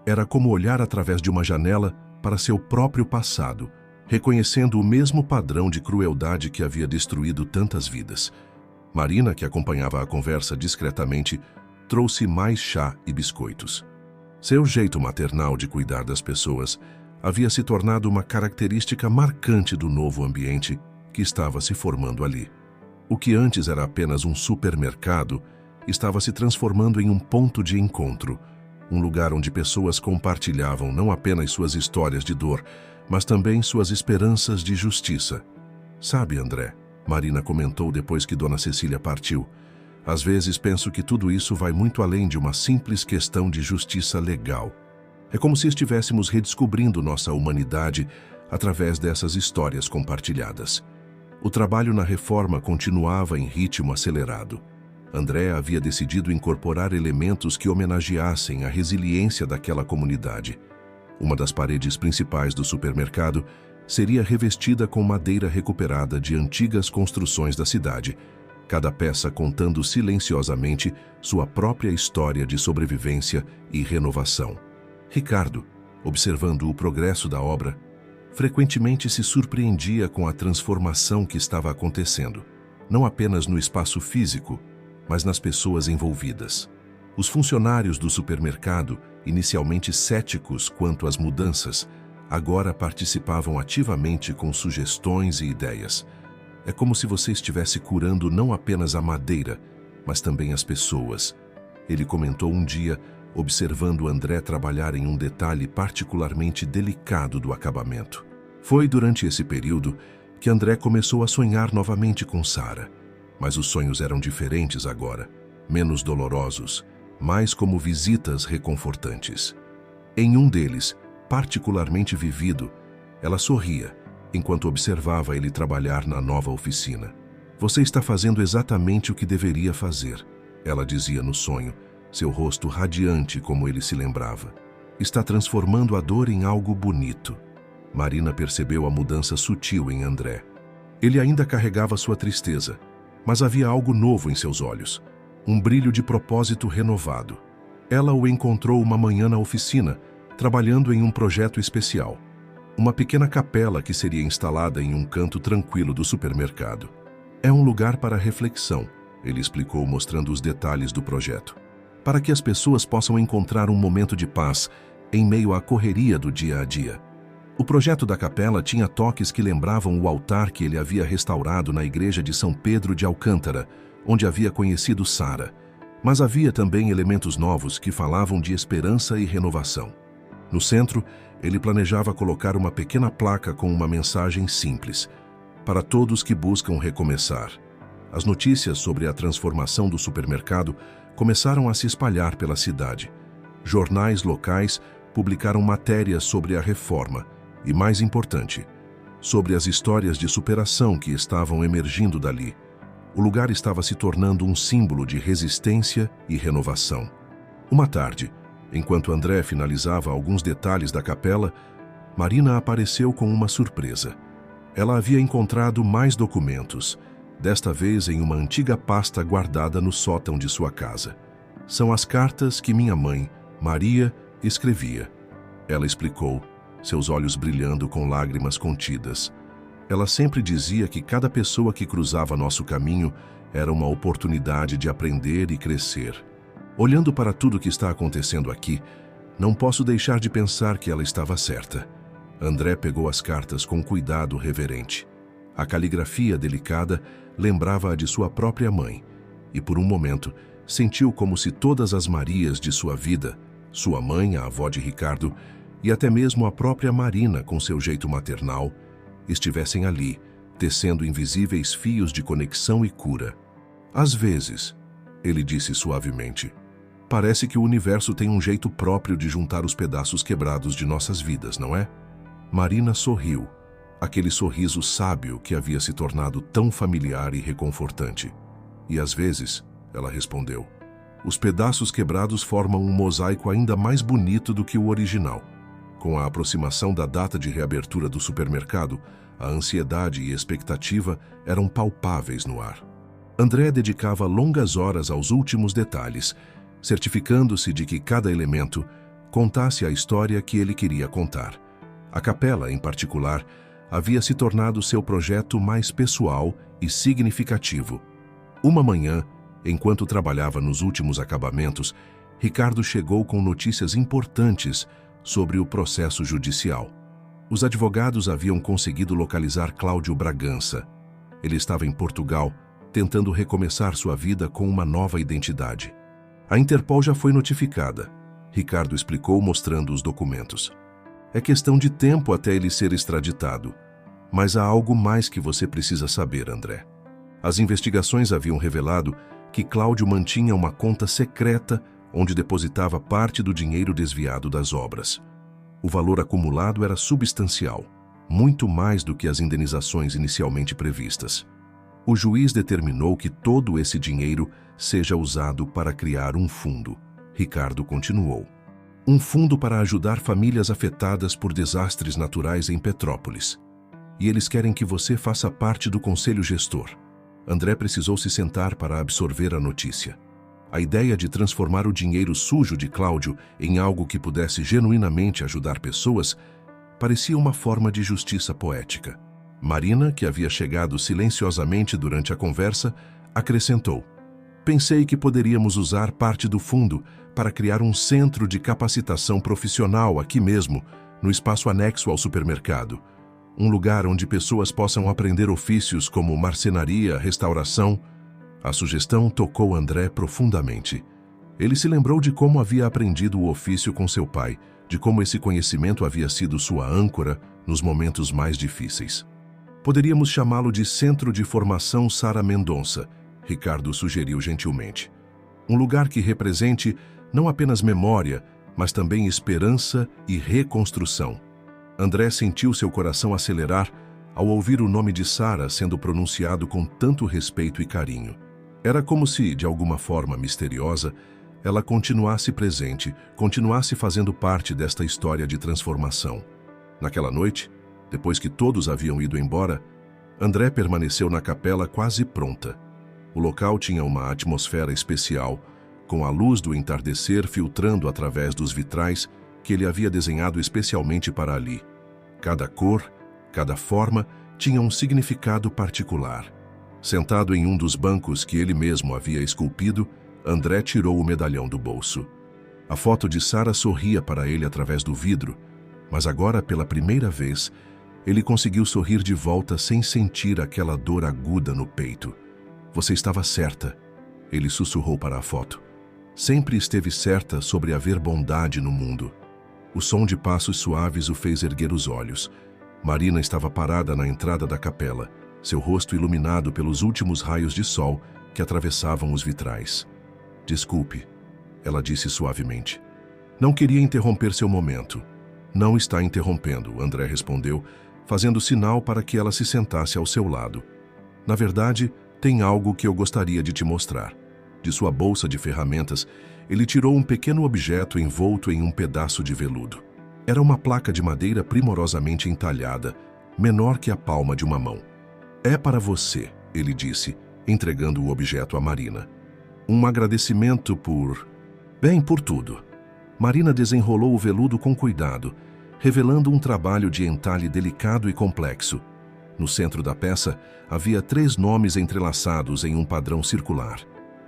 Era como olhar através de uma janela para seu próprio passado, reconhecendo o mesmo padrão de crueldade que havia destruído tantas vidas. Marina, que acompanhava a conversa discretamente, trouxe mais chá e biscoitos. Seu jeito maternal de cuidar das pessoas havia se tornado uma característica marcante do novo ambiente que estava se formando ali. O que antes era apenas um supermercado estava se transformando em um ponto de encontro, um lugar onde pessoas compartilhavam não apenas suas histórias de dor, mas também suas esperanças de justiça. Sabe, André, Marina comentou depois que Dona Cecília partiu, às vezes penso que tudo isso vai muito além de uma simples questão de justiça legal. É como se estivéssemos redescobrindo nossa humanidade através dessas histórias compartilhadas. O trabalho na reforma continuava em ritmo acelerado. André havia decidido incorporar elementos que homenageassem a resiliência daquela comunidade. Uma das paredes principais do supermercado seria revestida com madeira recuperada de antigas construções da cidade, cada peça contando silenciosamente sua própria história de sobrevivência e renovação. Ricardo, observando o progresso da obra, frequentemente se surpreendia com a transformação que estava acontecendo, não apenas no espaço físico, mas nas pessoas envolvidas. Os funcionários do supermercado, inicialmente céticos quanto às mudanças, agora participavam ativamente com sugestões e ideias. É como se você estivesse curando não apenas a madeira, mas também as pessoas. Ele comentou um dia, observando André trabalhar em um detalhe particularmente delicado do acabamento. Foi durante esse período que André começou a sonhar novamente com Sara. Mas os sonhos eram diferentes agora, menos dolorosos, mais como visitas reconfortantes. Em um deles, particularmente vivido, ela sorria, enquanto observava ele trabalhar na nova oficina. "Você está fazendo exatamente o que deveria fazer", ela dizia no sonho, seu rosto radiante como ele se lembrava. "Está transformando a dor em algo bonito." Marina percebeu a mudança sutil em André. Ele ainda carregava sua tristeza, mas havia algo novo em seus olhos, um brilho de propósito renovado. Ela o encontrou uma manhã na oficina, trabalhando em um projeto especial. Uma pequena capela que seria instalada em um canto tranquilo do supermercado. "É um lugar para reflexão", ele explicou, mostrando os detalhes do projeto. "Para que as pessoas possam encontrar um momento de paz em meio à correria do dia a dia." O projeto da capela tinha toques que lembravam o altar que ele havia restaurado na igreja de São Pedro de Alcântara, onde havia conhecido Sara. Mas havia também elementos novos que falavam de esperança e renovação. No centro, ele planejava colocar uma pequena placa com uma mensagem simples: "Para todos que buscam recomeçar." As notícias sobre a transformação do supermercado começaram a se espalhar pela cidade. Jornais locais publicaram matérias sobre a reforma e, mais importante, sobre as histórias de superação que estavam emergindo dali. O lugar estava se tornando um símbolo de resistência e renovação. Uma tarde, enquanto André finalizava alguns detalhes da capela, Marina apareceu com uma surpresa. Ela havia encontrado mais documentos, desta vez em uma antiga pasta guardada no sótão de sua casa. "São as cartas que minha mãe, Maria, escrevia", ela explicou, seus olhos brilhando com lágrimas contidas. "Ela sempre dizia que cada pessoa que cruzava nosso caminho era uma oportunidade de aprender e crescer." Olhando para tudo que está acontecendo aqui, não posso deixar de pensar que ela estava certa. André pegou as cartas com cuidado reverente. A caligrafia delicada lembrava a de sua própria mãe, e por um momento sentiu como se todas as Marias de sua vida, sua mãe, a avó de Ricardo, e até mesmo a própria Marina com seu jeito maternal, estivessem ali, tecendo invisíveis fios de conexão e cura. "Às vezes", ele disse suavemente, "parece que o universo tem um jeito próprio de juntar os pedaços quebrados de nossas vidas, não é?" Marina sorriu, aquele sorriso sábio que havia se tornado tão familiar e reconfortante. "E às vezes", ela respondeu, "os pedaços quebrados formam um mosaico ainda mais bonito do que o original." Com a aproximação da data de reabertura do supermercado, a ansiedade e expectativa eram palpáveis no ar. André dedicava longas horas aos últimos detalhes, certificando-se de que cada elemento contasse a história que ele queria contar. A capela, em particular, havia se tornado seu projeto mais pessoal e significativo. Uma manhã, enquanto trabalhava nos últimos acabamentos, Ricardo chegou com notícias importantes sobre o processo judicial. Os advogados haviam conseguido localizar Cláudio Bragança. Ele estava em Portugal, tentando recomeçar sua vida com uma nova identidade. A Interpol já foi notificada, Ricardo explicou, mostrando os documentos. "É questão de tempo até ele ser extraditado. Mas há algo mais que você precisa saber, André." As investigações haviam revelado que Cláudio mantinha uma conta secreta onde depositava parte do dinheiro desviado das obras. O valor acumulado era substancial, muito mais do que as indenizações inicialmente previstas. O juiz determinou que todo esse dinheiro seja usado para criar um fundo. Ricardo continuou. "Um fundo para ajudar famílias afetadas por desastres naturais em Petrópolis. E eles querem que você faça parte do conselho gestor." André precisou se sentar para absorver a notícia. A ideia de transformar o dinheiro sujo de Cláudio em algo que pudesse genuinamente ajudar pessoas parecia uma forma de justiça poética. Marina, que havia chegado silenciosamente durante a conversa, acrescentou: "Pensei que poderíamos usar parte do fundo para criar um centro de capacitação profissional aqui mesmo, no espaço anexo ao supermercado. Um lugar onde pessoas possam aprender ofícios como marcenaria, restauração." A sugestão tocou André profundamente. Ele se lembrou de como havia aprendido o ofício com seu pai, de como esse conhecimento havia sido sua âncora nos momentos mais difíceis. "Poderíamos chamá-lo de Centro de Formação Sara Mendonça", Ricardo sugeriu gentilmente. "Um lugar que represente não apenas memória, mas também esperança e reconstrução." André sentiu seu coração acelerar ao ouvir o nome de Sara sendo pronunciado com tanto respeito e carinho. Era como se, de alguma forma misteriosa, ela continuasse presente, continuasse fazendo parte desta história de transformação. Naquela noite, depois que todos haviam ido embora, André permaneceu na capela quase pronta. O local tinha uma atmosfera especial, com a luz do entardecer filtrando através dos vitrais que ele havia desenhado especialmente para ali. Cada cor, cada forma, tinha um significado particular. Sentado em um dos bancos que ele mesmo havia esculpido, André tirou o medalhão do bolso. A foto de Sara sorria para ele através do vidro, mas agora, pela primeira vez, ele conseguiu sorrir de volta sem sentir aquela dor aguda no peito. "Você estava certa", ele sussurrou para a foto. "Sempre esteve certa sobre haver bondade no mundo." O som de passos suaves o fez erguer os olhos. Marina estava parada na entrada da capela, seu rosto iluminado pelos últimos raios de sol que atravessavam os vitrais. "Desculpe", ela disse suavemente. "Não queria interromper seu momento." "Não está interrompendo", André respondeu, fazendo sinal para que ela se sentasse ao seu lado. "Na verdade, tem algo que eu gostaria de te mostrar." De sua bolsa de ferramentas, ele tirou um pequeno objeto envolto em um pedaço de veludo. Era uma placa de madeira primorosamente entalhada, menor que a palma de uma mão. "É para você", ele disse, entregando o objeto a Marina. "Um agradecimento por tudo." Marina desenrolou o veludo com cuidado, revelando um trabalho de entalhe delicado e complexo. No centro da peça, havia 3 nomes entrelaçados em um padrão circular: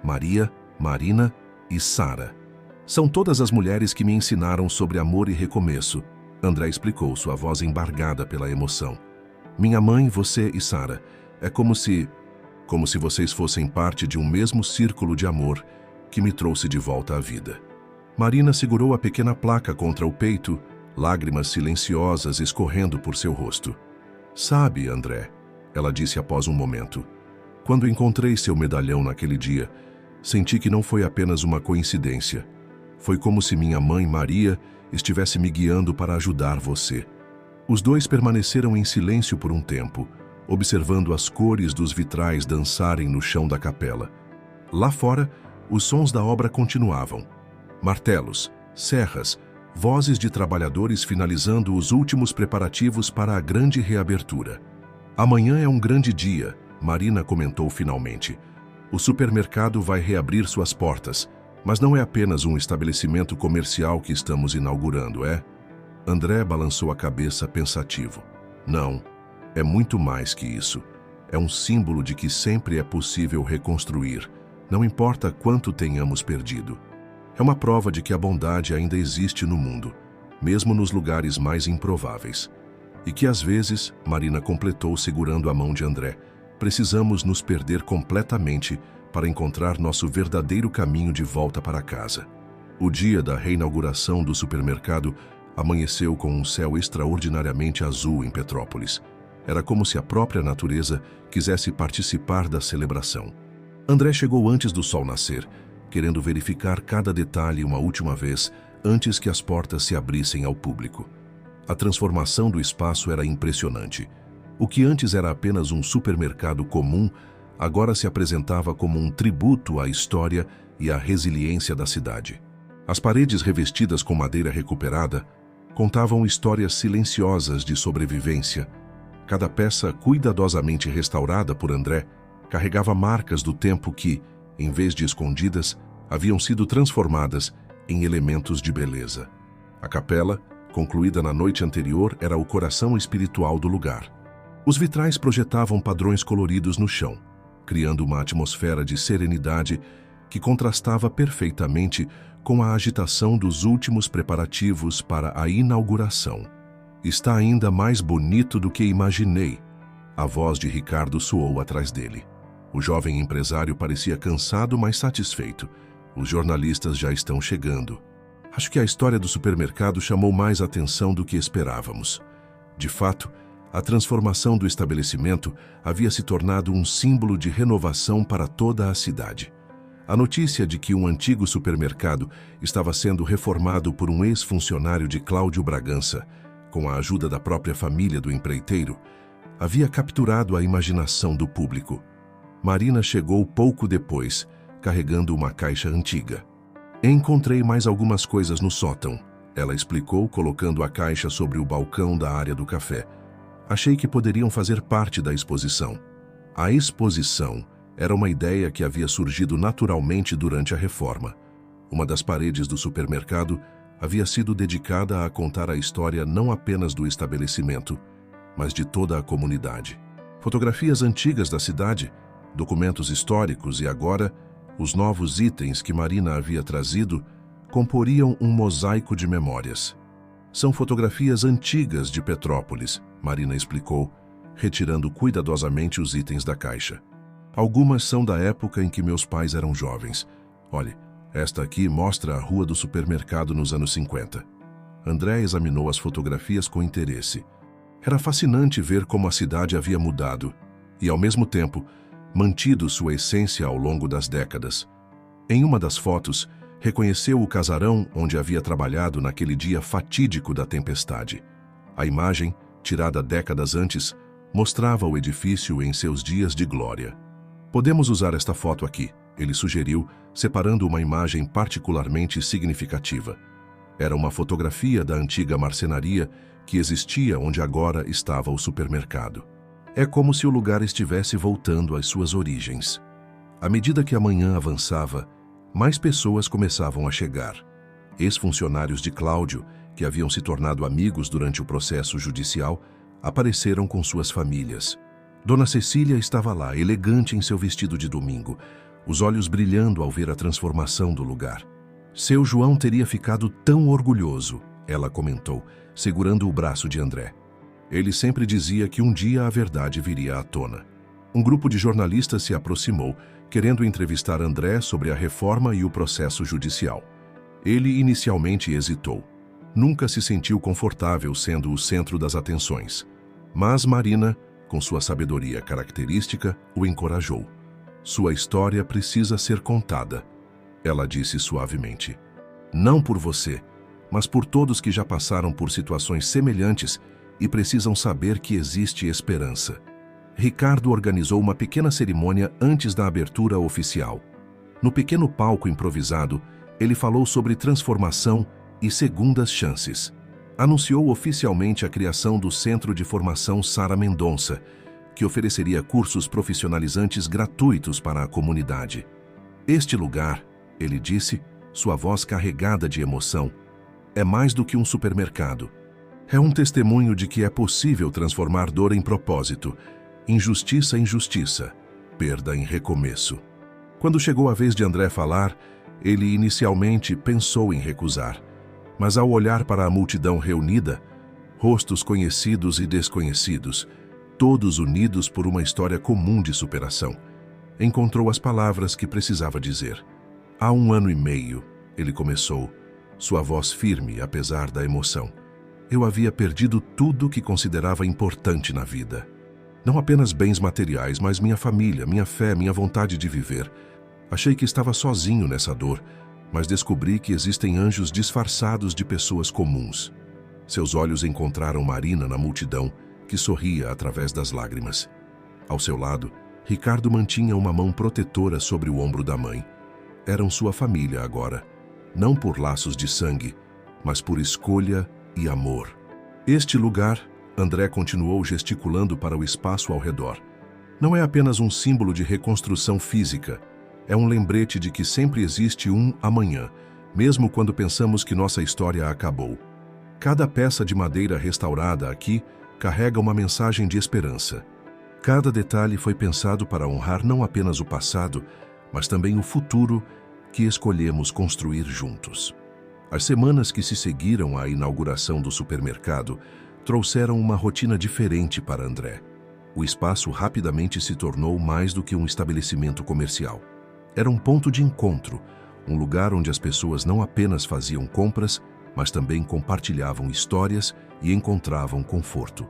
Maria, Marina e Sara. "São todas as mulheres que me ensinaram sobre amor e recomeço", André explicou, sua voz embargada pela emoção. "Minha mãe, você e Sara. É como se vocês fossem parte de um mesmo círculo de amor que me trouxe de volta à vida." Marina segurou a pequena placa contra o peito, lágrimas silenciosas escorrendo por seu rosto. "Sabe, André", ela disse após um momento, "quando encontrei seu medalhão naquele dia, senti que não foi apenas uma coincidência. Foi como se minha mãe, Maria, estivesse me guiando para ajudar você." Os dois permaneceram em silêncio por um tempo, observando as cores dos vitrais dançarem no chão da capela. Lá fora, os sons da obra continuavam. Martelos, serras, vozes de trabalhadores finalizando os últimos preparativos para a grande reabertura. "Amanhã é um grande dia", Marina comentou finalmente. "O supermercado vai reabrir suas portas, mas não é apenas um estabelecimento comercial que estamos inaugurando, é?" André balançou a cabeça pensativo. "Não, é muito mais que isso. É um símbolo de que sempre é possível reconstruir, não importa quanto tenhamos perdido. É uma prova de que a bondade ainda existe no mundo, mesmo nos lugares mais improváveis. E que às vezes", Marina completou segurando a mão de André, "precisamos nos perder completamente para encontrar nosso verdadeiro caminho de volta para casa." O dia da reinauguração do supermercado amanheceu com um céu extraordinariamente azul em Petrópolis. Era como se a própria natureza quisesse participar da celebração. André chegou antes do sol nascer, querendo verificar cada detalhe uma última vez antes que as portas se abrissem ao público. A transformação do espaço era impressionante. O que antes era apenas um supermercado comum, agora se apresentava como um tributo à história e à resiliência da cidade. As paredes revestidas com madeira recuperada contavam histórias silenciosas de sobrevivência. Cada peça cuidadosamente restaurada por André carregava marcas do tempo que, em vez de escondidas, haviam sido transformadas em elementos de beleza. A capela, concluída na noite anterior, era o coração espiritual do lugar. Os vitrais projetavam padrões coloridos no chão, criando uma atmosfera de serenidade que contrastava perfeitamente com a agitação dos últimos preparativos para a inauguração. Está ainda mais bonito do que imaginei. A voz de Ricardo soou atrás dele. O jovem empresário parecia cansado, mas satisfeito. Os jornalistas já estão chegando. Acho que a história do supermercado chamou mais atenção do que esperávamos. De fato, a transformação do estabelecimento havia se tornado um símbolo de renovação para toda a cidade. A notícia de que um antigo supermercado estava sendo reformado por um ex-funcionário de Cláudio Bragança, com a ajuda da própria família do empreiteiro, havia capturado a imaginação do público. Marina chegou pouco depois, carregando uma caixa antiga. Encontrei mais algumas coisas no sótão, ela explicou, colocando a caixa sobre o balcão da área do café. Achei que poderiam fazer parte da exposição. A exposição era uma ideia que havia surgido naturalmente durante a reforma. Uma das paredes do supermercado havia sido dedicada a contar a história não apenas do estabelecimento, mas de toda a comunidade. Fotografias antigas da cidade, documentos históricos e agora os novos itens que Marina havia trazido comporiam um mosaico de memórias. São fotografias antigas de Petrópolis, Marina explicou, retirando cuidadosamente os itens da caixa. Algumas são da época em que meus pais eram jovens. Olhe, esta aqui mostra a rua do supermercado nos anos 50. André examinou as fotografias com interesse. Era fascinante ver como a cidade havia mudado e, ao mesmo tempo, mantido sua essência ao longo das décadas. Em uma das fotos, reconheceu o casarão onde havia trabalhado naquele dia fatídico da tempestade. A imagem, tirada décadas antes, mostrava o edifício em seus dias de glória. Podemos usar esta foto aqui, ele sugeriu, separando uma imagem particularmente significativa. Era uma fotografia da antiga marcenaria que existia onde agora estava o supermercado. É como se o lugar estivesse voltando às suas origens. À medida que a manhã avançava, mais pessoas começavam a chegar. Ex-funcionários de Cláudio, que haviam se tornado amigos durante o processo judicial, apareceram com suas famílias. Dona Cecília estava lá, elegante em seu vestido de domingo, os olhos brilhando ao ver a transformação do lugar. Seu João teria ficado tão orgulhoso, ela comentou, segurando o braço de André. Ele sempre dizia que um dia a verdade viria à tona. Um grupo de jornalistas se aproximou, querendo entrevistar André sobre a reforma e o processo judicial. Ele inicialmente hesitou. Nunca se sentiu confortável sendo o centro das atenções. Mas Marina, com sua sabedoria característica, o encorajou. Sua história precisa ser contada, ela disse suavemente. Não por você, mas por todos que já passaram por situações semelhantes e precisam saber que existe esperança. Ricardo organizou uma pequena cerimônia antes da abertura oficial. No pequeno palco improvisado, ele falou sobre transformação e segundas chances. Anunciou oficialmente a criação do Centro de Formação Sara Mendonça, que ofereceria cursos profissionalizantes gratuitos para a comunidade. Este lugar, ele disse, sua voz carregada de emoção, é mais do que um supermercado. É um testemunho de que é possível transformar dor em propósito, injustiça em justiça, perda em recomeço. Quando chegou a vez de André falar, ele inicialmente pensou em recusar, mas ao olhar para a multidão reunida, rostos conhecidos e desconhecidos, todos unidos por uma história comum de superação, encontrou as palavras que precisava dizer. Há 1 ano e meio, ele começou, sua voz firme apesar da emoção. Eu havia perdido tudo que considerava importante na vida. Não apenas bens materiais, mas minha família, minha fé, minha vontade de viver. Achei que estava sozinho nessa dor, mas descobri que existem anjos disfarçados de pessoas comuns. Seus olhos encontraram Marina na multidão, que sorria através das lágrimas. Ao seu lado, Ricardo mantinha uma mão protetora sobre o ombro da mãe. Eram sua família agora, não por laços de sangue, mas por escolha e amor. Este lugar, André continuou gesticulando para o espaço ao redor, não é apenas um símbolo de reconstrução física, é um lembrete de que sempre existe um amanhã, mesmo quando pensamos que nossa história acabou. Cada peça de madeira restaurada aqui carrega uma mensagem de esperança. Cada detalhe foi pensado para honrar não apenas o passado, mas também o futuro que escolhemos construir juntos. As semanas que se seguiram à inauguração do supermercado trouxeram uma rotina diferente para André. O espaço rapidamente se tornou mais do que um estabelecimento comercial. Era um ponto de encontro, um lugar onde as pessoas não apenas faziam compras, mas também compartilhavam histórias e encontravam conforto.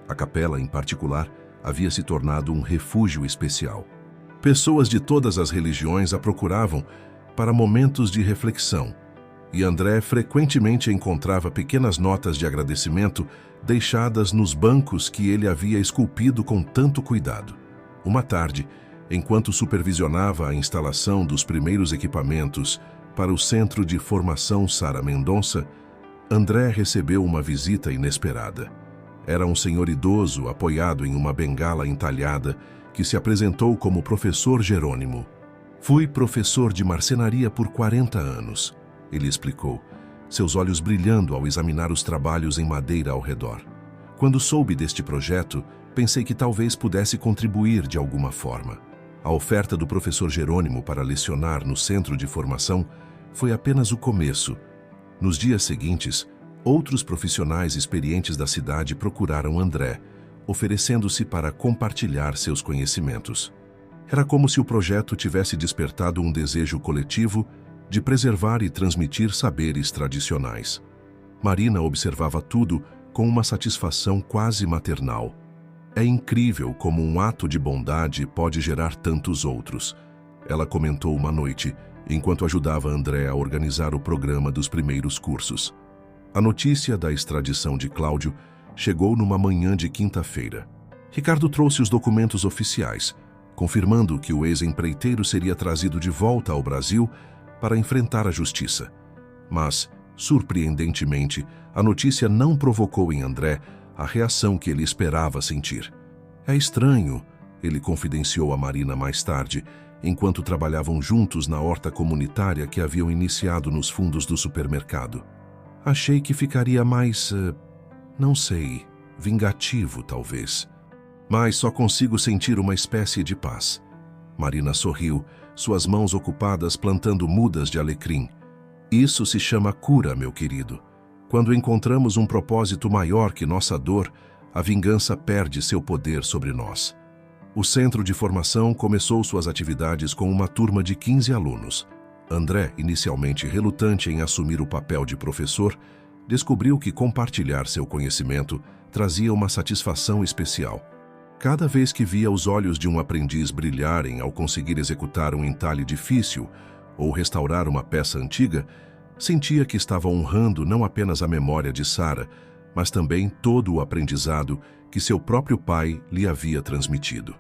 A capela, em particular, havia se tornado um refúgio especial. Pessoas de todas as religiões a procuravam para momentos de reflexão, e André frequentemente encontrava pequenas notas de agradecimento deixadas nos bancos que ele havia esculpido com tanto cuidado. Uma tarde, enquanto supervisionava a instalação dos primeiros equipamentos para o Centro de Formação Sara Mendonça, André recebeu uma visita inesperada. Era um senhor idoso apoiado em uma bengala entalhada que se apresentou como professor Jerônimo. Fui professor de marcenaria por 40 anos, ele explicou, seus olhos brilhando ao examinar os trabalhos em madeira ao redor. Quando soube deste projeto, pensei que talvez pudesse contribuir de alguma forma. A oferta do professor Jerônimo para lecionar no centro de formação foi apenas o começo. Nos dias seguintes, outros profissionais experientes da cidade procuraram André, oferecendo-se para compartilhar seus conhecimentos. Era como se o projeto tivesse despertado um desejo coletivo de preservar e transmitir saberes tradicionais. Marina observava tudo com uma satisfação quase maternal. É incrível como um ato de bondade pode gerar tantos outros, ela comentou uma noite, enquanto ajudava André a organizar o programa dos primeiros cursos. A notícia da extradição de Cláudio chegou numa manhã de quinta-feira. Ricardo trouxe os documentos oficiais, confirmando que o ex-empreiteiro seria trazido de volta ao Brasil para enfrentar a justiça. Mas, surpreendentemente, a notícia não provocou em André a reação que ele esperava sentir. É estranho, ele confidenciou a Marina mais tarde, enquanto trabalhavam juntos na horta comunitária que haviam iniciado nos fundos do supermercado. Achei que ficaria mais, não sei, vingativo talvez. Mas só consigo sentir uma espécie de paz. Marina sorriu, suas mãos ocupadas plantando mudas de alecrim. Isso se chama cura, meu querido. Quando encontramos um propósito maior que nossa dor, a vingança perde seu poder sobre nós. O centro de formação começou suas atividades com uma turma de 15 alunos. André, inicialmente relutante em assumir o papel de professor, descobriu que compartilhar seu conhecimento trazia uma satisfação especial. Cada vez que via os olhos de um aprendiz brilharem ao conseguir executar um entalhe difícil ou restaurar uma peça antiga, sentia que estava honrando não apenas a memória de Sara, mas também todo o aprendizado que seu próprio pai lhe havia transmitido.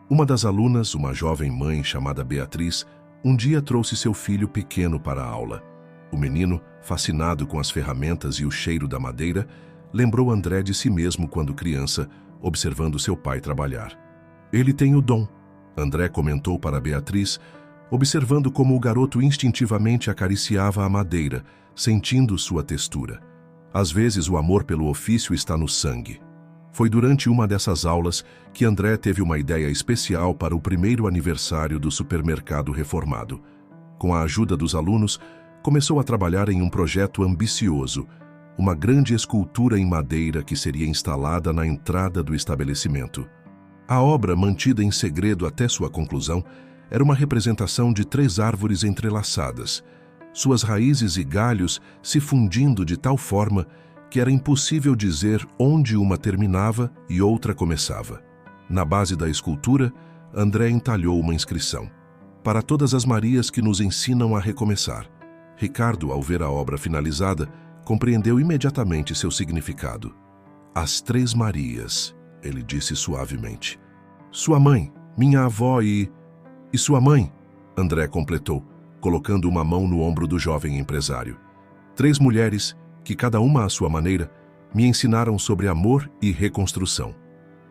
Uma das alunas, uma jovem mãe chamada Beatriz, um dia trouxe seu filho pequeno para a aula. O menino, fascinado com as ferramentas e o cheiro da madeira, lembrou André de si mesmo quando criança, observando seu pai trabalhar. Ele tem o dom, André comentou para Beatriz, observando como o garoto instintivamente acariciava a madeira, sentindo sua textura. Às vezes o amor pelo ofício está no sangue. Foi durante uma dessas aulas que André teve uma ideia especial para o primeiro aniversário do supermercado reformado. Com a ajuda dos alunos, começou a trabalhar em um projeto ambicioso, uma grande escultura em madeira que seria instalada na entrada do estabelecimento. A obra, mantida em segredo até sua conclusão, era uma representação de 3 árvores entrelaçadas, suas raízes e galhos se fundindo de tal forma que era impossível dizer onde uma terminava e outra começava. Na base da escultura, André entalhou uma inscrição: "Para todas as Marias que nos ensinam a recomeçar." Ricardo, ao ver a obra finalizada, compreendeu imediatamente seu significado. "As 3 Marias", ele disse suavemente. "Sua mãe, minha avó e sua mãe", André completou, colocando uma mão no ombro do jovem empresário. 3 mulheres, que cada uma à sua maneira, me ensinaram sobre amor e reconstrução.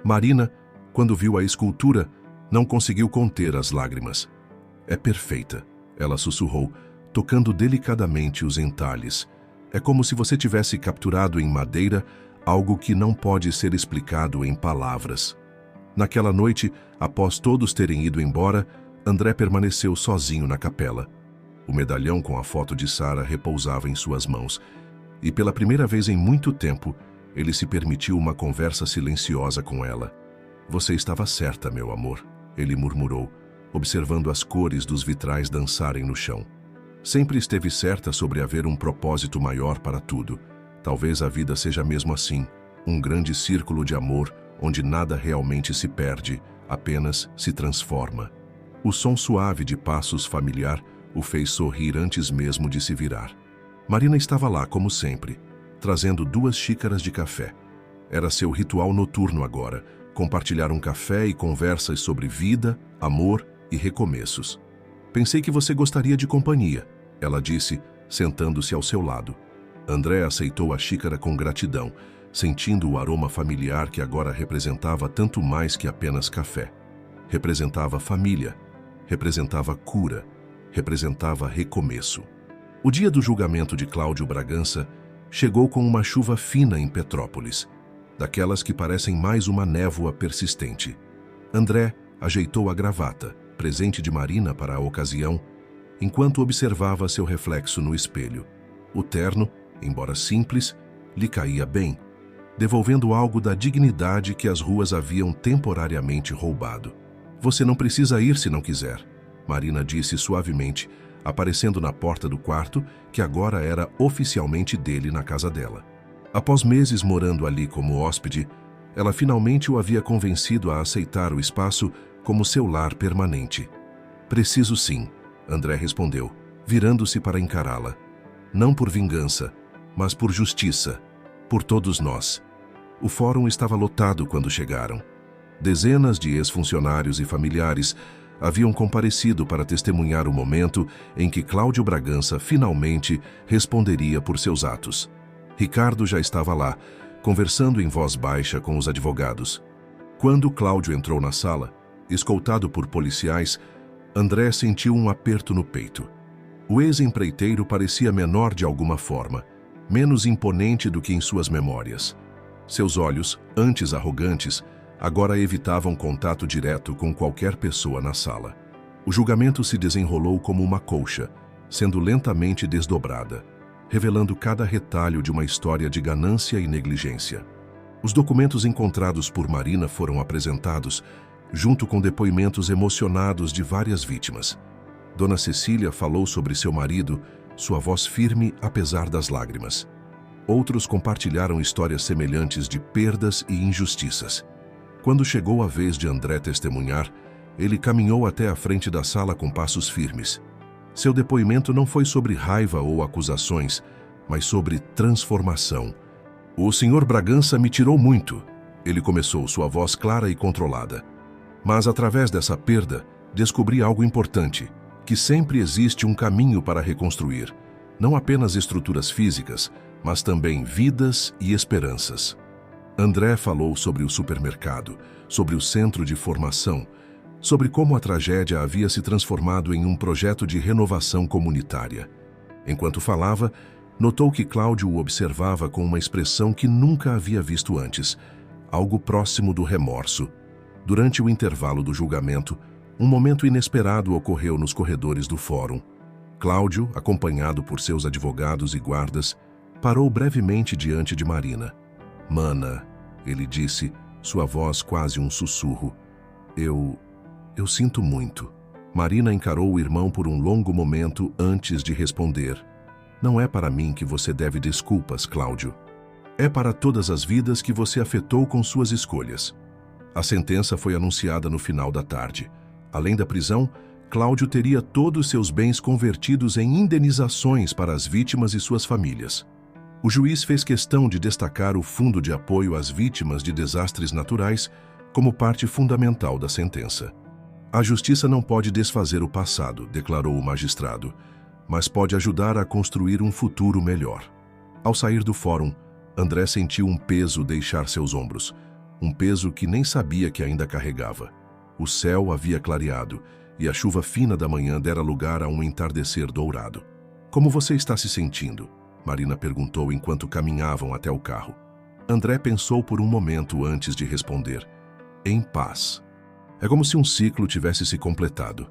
Marina, quando viu a escultura, não conseguiu conter as lágrimas. "É perfeita", ela sussurrou, tocando delicadamente os entalhes. É como se você tivesse capturado em madeira algo que não pode ser explicado em palavras. Naquela noite, após todos terem ido embora, André permaneceu sozinho na capela. O medalhão com a foto de Sara repousava em suas mãos, e pela primeira vez em muito tempo, ele se permitiu uma conversa silenciosa com ela. "Você estava certa, meu amor", ele murmurou, observando as cores dos vitrais dançarem no chão. "Sempre esteve certa sobre haver um propósito maior para tudo. Talvez a vida seja mesmo assim, um grande círculo de amor onde nada realmente se perde, apenas se transforma." O som suave de passos familiar o fez sorrir antes mesmo de se virar. Marina estava lá, como sempre, trazendo 2 xícaras de café. Era seu ritual noturno agora, compartilhar um café e conversas sobre vida, amor e recomeços. "Pensei que você gostaria de companhia", ela disse, sentando-se ao seu lado. André aceitou a xícara com gratidão, sentindo o aroma familiar que agora representava tanto mais que apenas café. Representava família, representava cura, representava recomeço. O dia do julgamento de Cláudio Bragança chegou com uma chuva fina em Petrópolis, daquelas que parecem mais uma névoa persistente. André ajeitou a gravata, presente de Marina para a ocasião, enquanto observava seu reflexo no espelho. O terno, embora simples, lhe caía bem, devolvendo algo da dignidade que as ruas haviam temporariamente roubado. "Você não precisa ir se não quiser", Marina disse suavemente, aparecendo na porta do quarto, que agora era oficialmente dele na casa dela. Após meses morando ali como hóspede, ela finalmente o havia convencido a aceitar o espaço como seu lar permanente. "Preciso sim", André respondeu, virando-se para encará-la. "Não por vingança, mas por justiça, por todos nós." O fórum estava lotado quando chegaram. Dezenas de ex-funcionários e familiares haviam comparecido para testemunhar o momento em que Cláudio Bragança finalmente responderia por seus atos. Ricardo já estava lá, conversando em voz baixa com os advogados. Quando Cláudio entrou na sala, escoltado por policiais, André sentiu um aperto no peito. O ex-empreiteiro parecia menor de alguma forma, menos imponente do que em suas memórias. Seus olhos, antes arrogantes, agora evitavam contato direto com qualquer pessoa na sala. O julgamento se desenrolou como uma colcha, sendo lentamente desdobrada, revelando cada retalho de uma história de ganância e negligência. Os documentos encontrados por Marina foram apresentados, junto com depoimentos emocionados de várias vítimas. Dona Cecília falou sobre seu marido, sua voz firme apesar das lágrimas. Outros compartilharam histórias semelhantes de perdas e injustiças. Quando chegou a vez de André testemunhar, ele caminhou até a frente da sala com passos firmes. Seu depoimento não foi sobre raiva ou acusações, mas sobre transformação. "O senhor Bragança me tirou muito", ele começou, sua voz clara e controlada. "Mas através dessa perda, descobri algo importante, que sempre existe um caminho para reconstruir, não apenas estruturas físicas, mas também vidas e esperanças." André falou sobre o supermercado, sobre o centro de formação, sobre como a tragédia havia se transformado em um projeto de renovação comunitária. Enquanto falava, notou que Cláudio o observava com uma expressão que nunca havia visto antes, algo próximo do remorso. Durante o intervalo do julgamento, um momento inesperado ocorreu nos corredores do fórum. Cláudio, acompanhado por seus advogados e guardas, parou brevemente diante de Marina. "Mana", ele disse, sua voz quase um sussurro. Eu sinto muito." Marina encarou o irmão por um longo momento antes de responder. "Não é para mim que você deve desculpas, Cláudio. É para todas as vidas que você afetou com suas escolhas." A sentença foi anunciada no final da tarde. Além da prisão, Cláudio teria todos seus bens convertidos em indenizações para as vítimas e suas famílias. O juiz fez questão de destacar o Fundo de Apoio às Vítimas de Desastres Naturais como parte fundamental da sentença. "A justiça não pode desfazer o passado", declarou o magistrado, "mas pode ajudar a construir um futuro melhor." Ao sair do fórum, André sentiu um peso deixar seus ombros, um peso que nem sabia que ainda carregava. O céu havia clareado e a chuva fina da manhã dera lugar a um entardecer dourado. "Como você está se sentindo?" Marina perguntou enquanto caminhavam até o carro. André pensou por um momento antes de responder. Em paz. É como se um ciclo tivesse se completado.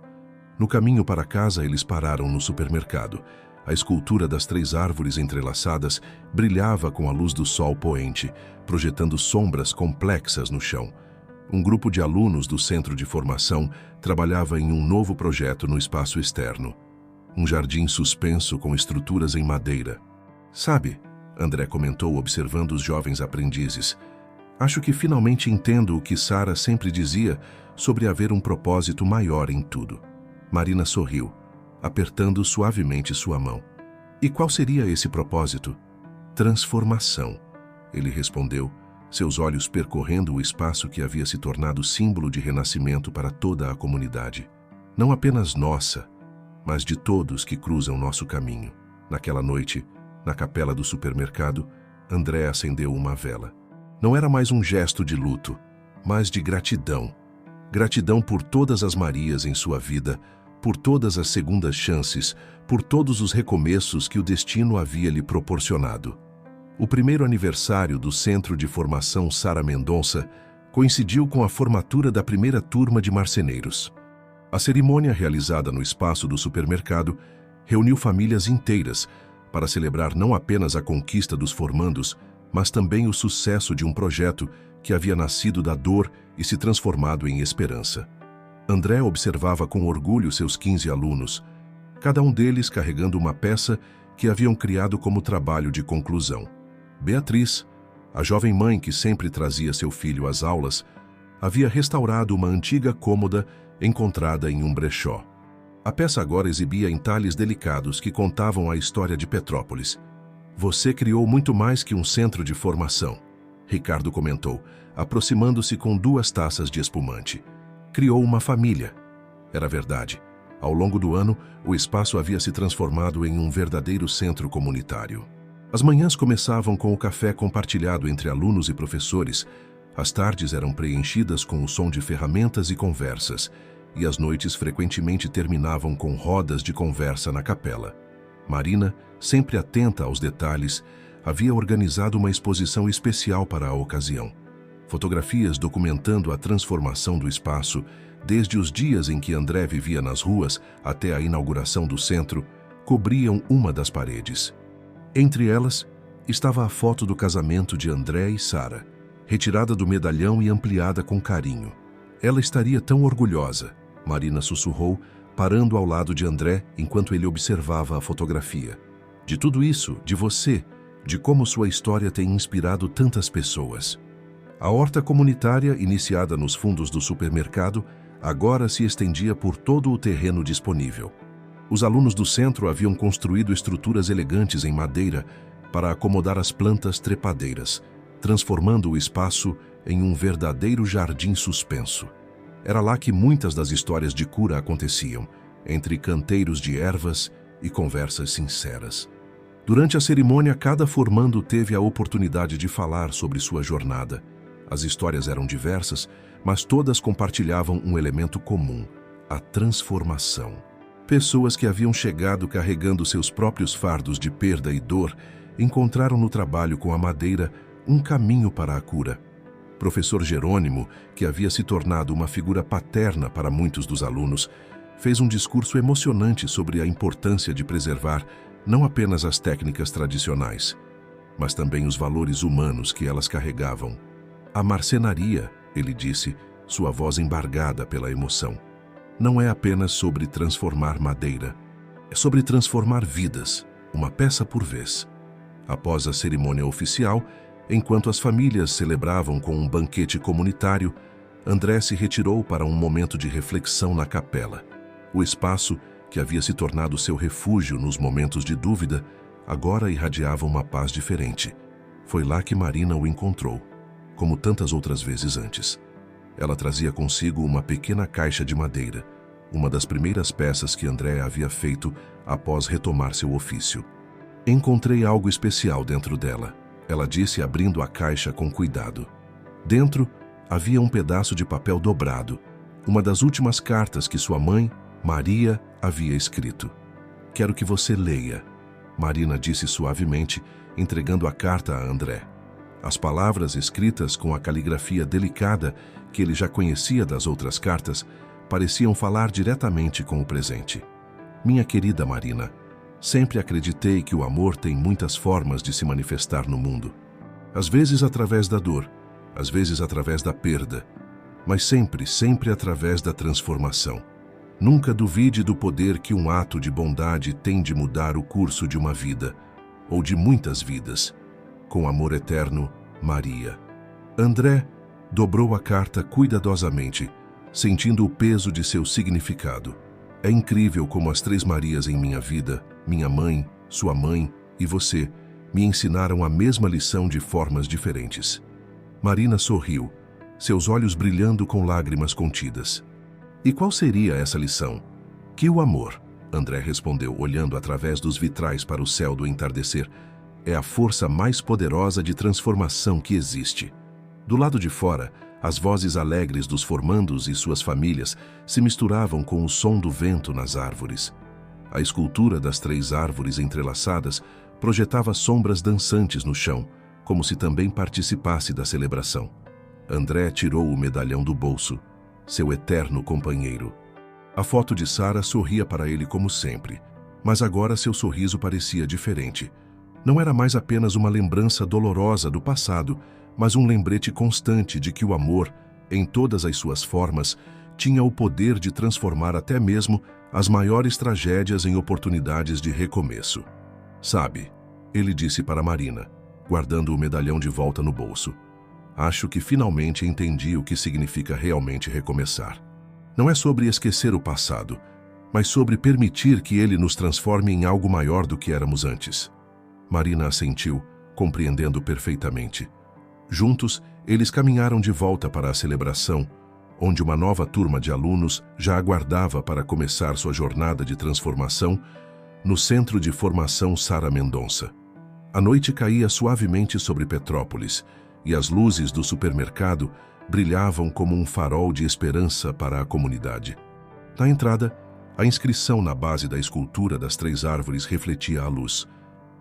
No caminho para casa, eles pararam no supermercado. A escultura das 3 árvores entrelaçadas brilhava com a luz do sol poente, projetando sombras complexas no chão. Um grupo de alunos do centro de formação trabalhava em um novo projeto no espaço externo. Um jardim suspenso com estruturas em madeira. Sabe, André comentou observando os jovens aprendizes, acho que finalmente entendo o que Sara sempre dizia sobre haver um propósito maior em tudo. Marina sorriu, apertando suavemente sua mão. E qual seria esse propósito? Transformação, ele respondeu, seus olhos percorrendo o espaço que havia se tornado símbolo de renascimento para toda a comunidade. Não apenas nossa, mas de todos que cruzam nosso caminho. Naquela noite, na capela do supermercado, André acendeu uma vela. Não era mais um gesto de luto, mas de gratidão. Gratidão por todas as Marias em sua vida, por todas as segundas chances, por todos os recomeços que o destino havia lhe proporcionado. O primeiro aniversário do Centro de Formação Sara Mendonça coincidiu com a formatura da primeira turma de marceneiros. A cerimônia realizada no espaço do supermercado reuniu famílias inteiras para celebrar não apenas a conquista dos formandos, mas também o sucesso de um projeto que havia nascido da dor e se transformado em esperança. André observava com orgulho seus 15 alunos, cada um deles carregando uma peça que haviam criado como trabalho de conclusão. Beatriz, a jovem mãe que sempre trazia seu filho às aulas, havia restaurado uma antiga cômoda encontrada em um brechó. A peça agora exibia entalhes delicados que contavam a história de Petrópolis. Você criou muito mais que um centro de formação, Ricardo comentou, aproximando-se com 2 taças de espumante. Criou uma família. Era verdade. Ao longo do ano, o espaço havia se transformado em um verdadeiro centro comunitário. As manhãs começavam com o café compartilhado entre alunos e professores, as tardes eram preenchidas com o som de ferramentas e conversas, e as noites frequentemente terminavam com rodas de conversa na capela. Marina, sempre atenta aos detalhes, havia organizado uma exposição especial para a ocasião. Fotografias documentando a transformação do espaço, desde os dias em que André vivia nas ruas até a inauguração do centro, cobriam uma das paredes. Entre elas, estava a foto do casamento de André e Sara, retirada do medalhão e ampliada com carinho. Ela estaria tão orgulhosa, Marina sussurrou, parando ao lado de André enquanto ele observava a fotografia. De tudo isso, de você, de como sua história tem inspirado tantas pessoas. A horta comunitária, iniciada nos fundos do supermercado, agora se estendia por todo o terreno disponível. Os alunos do centro haviam construído estruturas elegantes em madeira para acomodar as plantas trepadeiras, transformando o espaço em um verdadeiro jardim suspenso. Era lá que muitas das histórias de cura aconteciam, entre canteiros de ervas e conversas sinceras. Durante a cerimônia, cada formando teve a oportunidade de falar sobre sua jornada. As histórias eram diversas, mas todas compartilhavam um elemento comum: a transformação. Pessoas que haviam chegado carregando seus próprios fardos de perda e dor encontraram no trabalho com a madeira um caminho para a cura. Professor Jerônimo, que havia se tornado uma figura paterna para muitos dos alunos, fez um discurso emocionante sobre a importância de preservar não apenas as técnicas tradicionais, mas também os valores humanos que elas carregavam. A marcenaria, ele disse, sua voz embargada pela emoção, não é apenas sobre transformar madeira, é sobre transformar vidas, uma peça por vez. Após a cerimônia oficial, enquanto as famílias celebravam com um banquete comunitário, André se retirou para um momento de reflexão na capela. O espaço, que havia se tornado seu refúgio nos momentos de dúvida, agora irradiava uma paz diferente. Foi lá que Marina o encontrou, como tantas outras vezes antes. Ela trazia consigo uma pequena caixa de madeira, uma das primeiras peças que André havia feito após retomar seu ofício. Encontrei algo especial dentro dela, ela disse abrindo a caixa com cuidado. Dentro havia um pedaço de papel dobrado, uma das últimas cartas que sua mãe, Maria, havia escrito. Quero que você leia. Marina disse suavemente, entregando a carta a André. As palavras escritas com a caligrafia delicada que ele já conhecia das outras cartas pareciam falar diretamente com o presente. Minha querida Marina, sempre acreditei que o amor tem muitas formas de se manifestar no mundo. Às vezes através da dor, às vezes através da perda, mas sempre, sempre através da transformação. Nunca duvide do poder que um ato de bondade tem de mudar o curso de uma vida, ou de muitas vidas. Com amor eterno, Maria. André dobrou a carta cuidadosamente, sentindo o peso de seu significado. É incrível como as 3 Marias em minha vida, minha mãe, sua mãe e você, me ensinaram a mesma lição de formas diferentes. Marina sorriu, seus olhos brilhando com lágrimas contidas. E qual seria essa lição? Que o amor, André respondeu, olhando através dos vitrais para o céu do entardecer, é a força mais poderosa de transformação que existe. Do lado de fora, as vozes alegres dos formandos e suas famílias se misturavam com o som do vento nas árvores. A escultura das 3 árvores entrelaçadas projetava sombras dançantes no chão, como se também participasse da celebração. André tirou o medalhão do bolso, seu eterno companheiro. A foto de Sara sorria para ele como sempre, mas agora seu sorriso parecia diferente. Não era mais apenas uma lembrança dolorosa do passado, mas um lembrete constante de que o amor, em todas as suas formas, tinha o poder de transformar até mesmo as maiores tragédias em oportunidades de recomeço. Sabe, ele disse para Marina, guardando o medalhão de volta no bolso. Acho que finalmente entendi o que significa realmente recomeçar. Não é sobre esquecer o passado, mas sobre permitir que ele nos transforme em algo maior do que éramos antes. Marina assentiu, compreendendo perfeitamente. Juntos, eles caminharam de volta para a celebração, onde uma nova turma de alunos já aguardava para começar sua jornada de transformação no Centro de Formação Sara Mendonça. A noite caía suavemente sobre Petrópolis e as luzes do supermercado brilhavam como um farol de esperança para a comunidade. Na entrada, a inscrição na base da escultura das 3 árvores refletia a luz.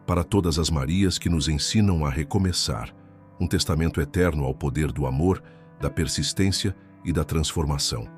Para todas as Marias que nos ensinam a recomeçar, um testamento eterno ao poder do amor, da persistência e da transformação.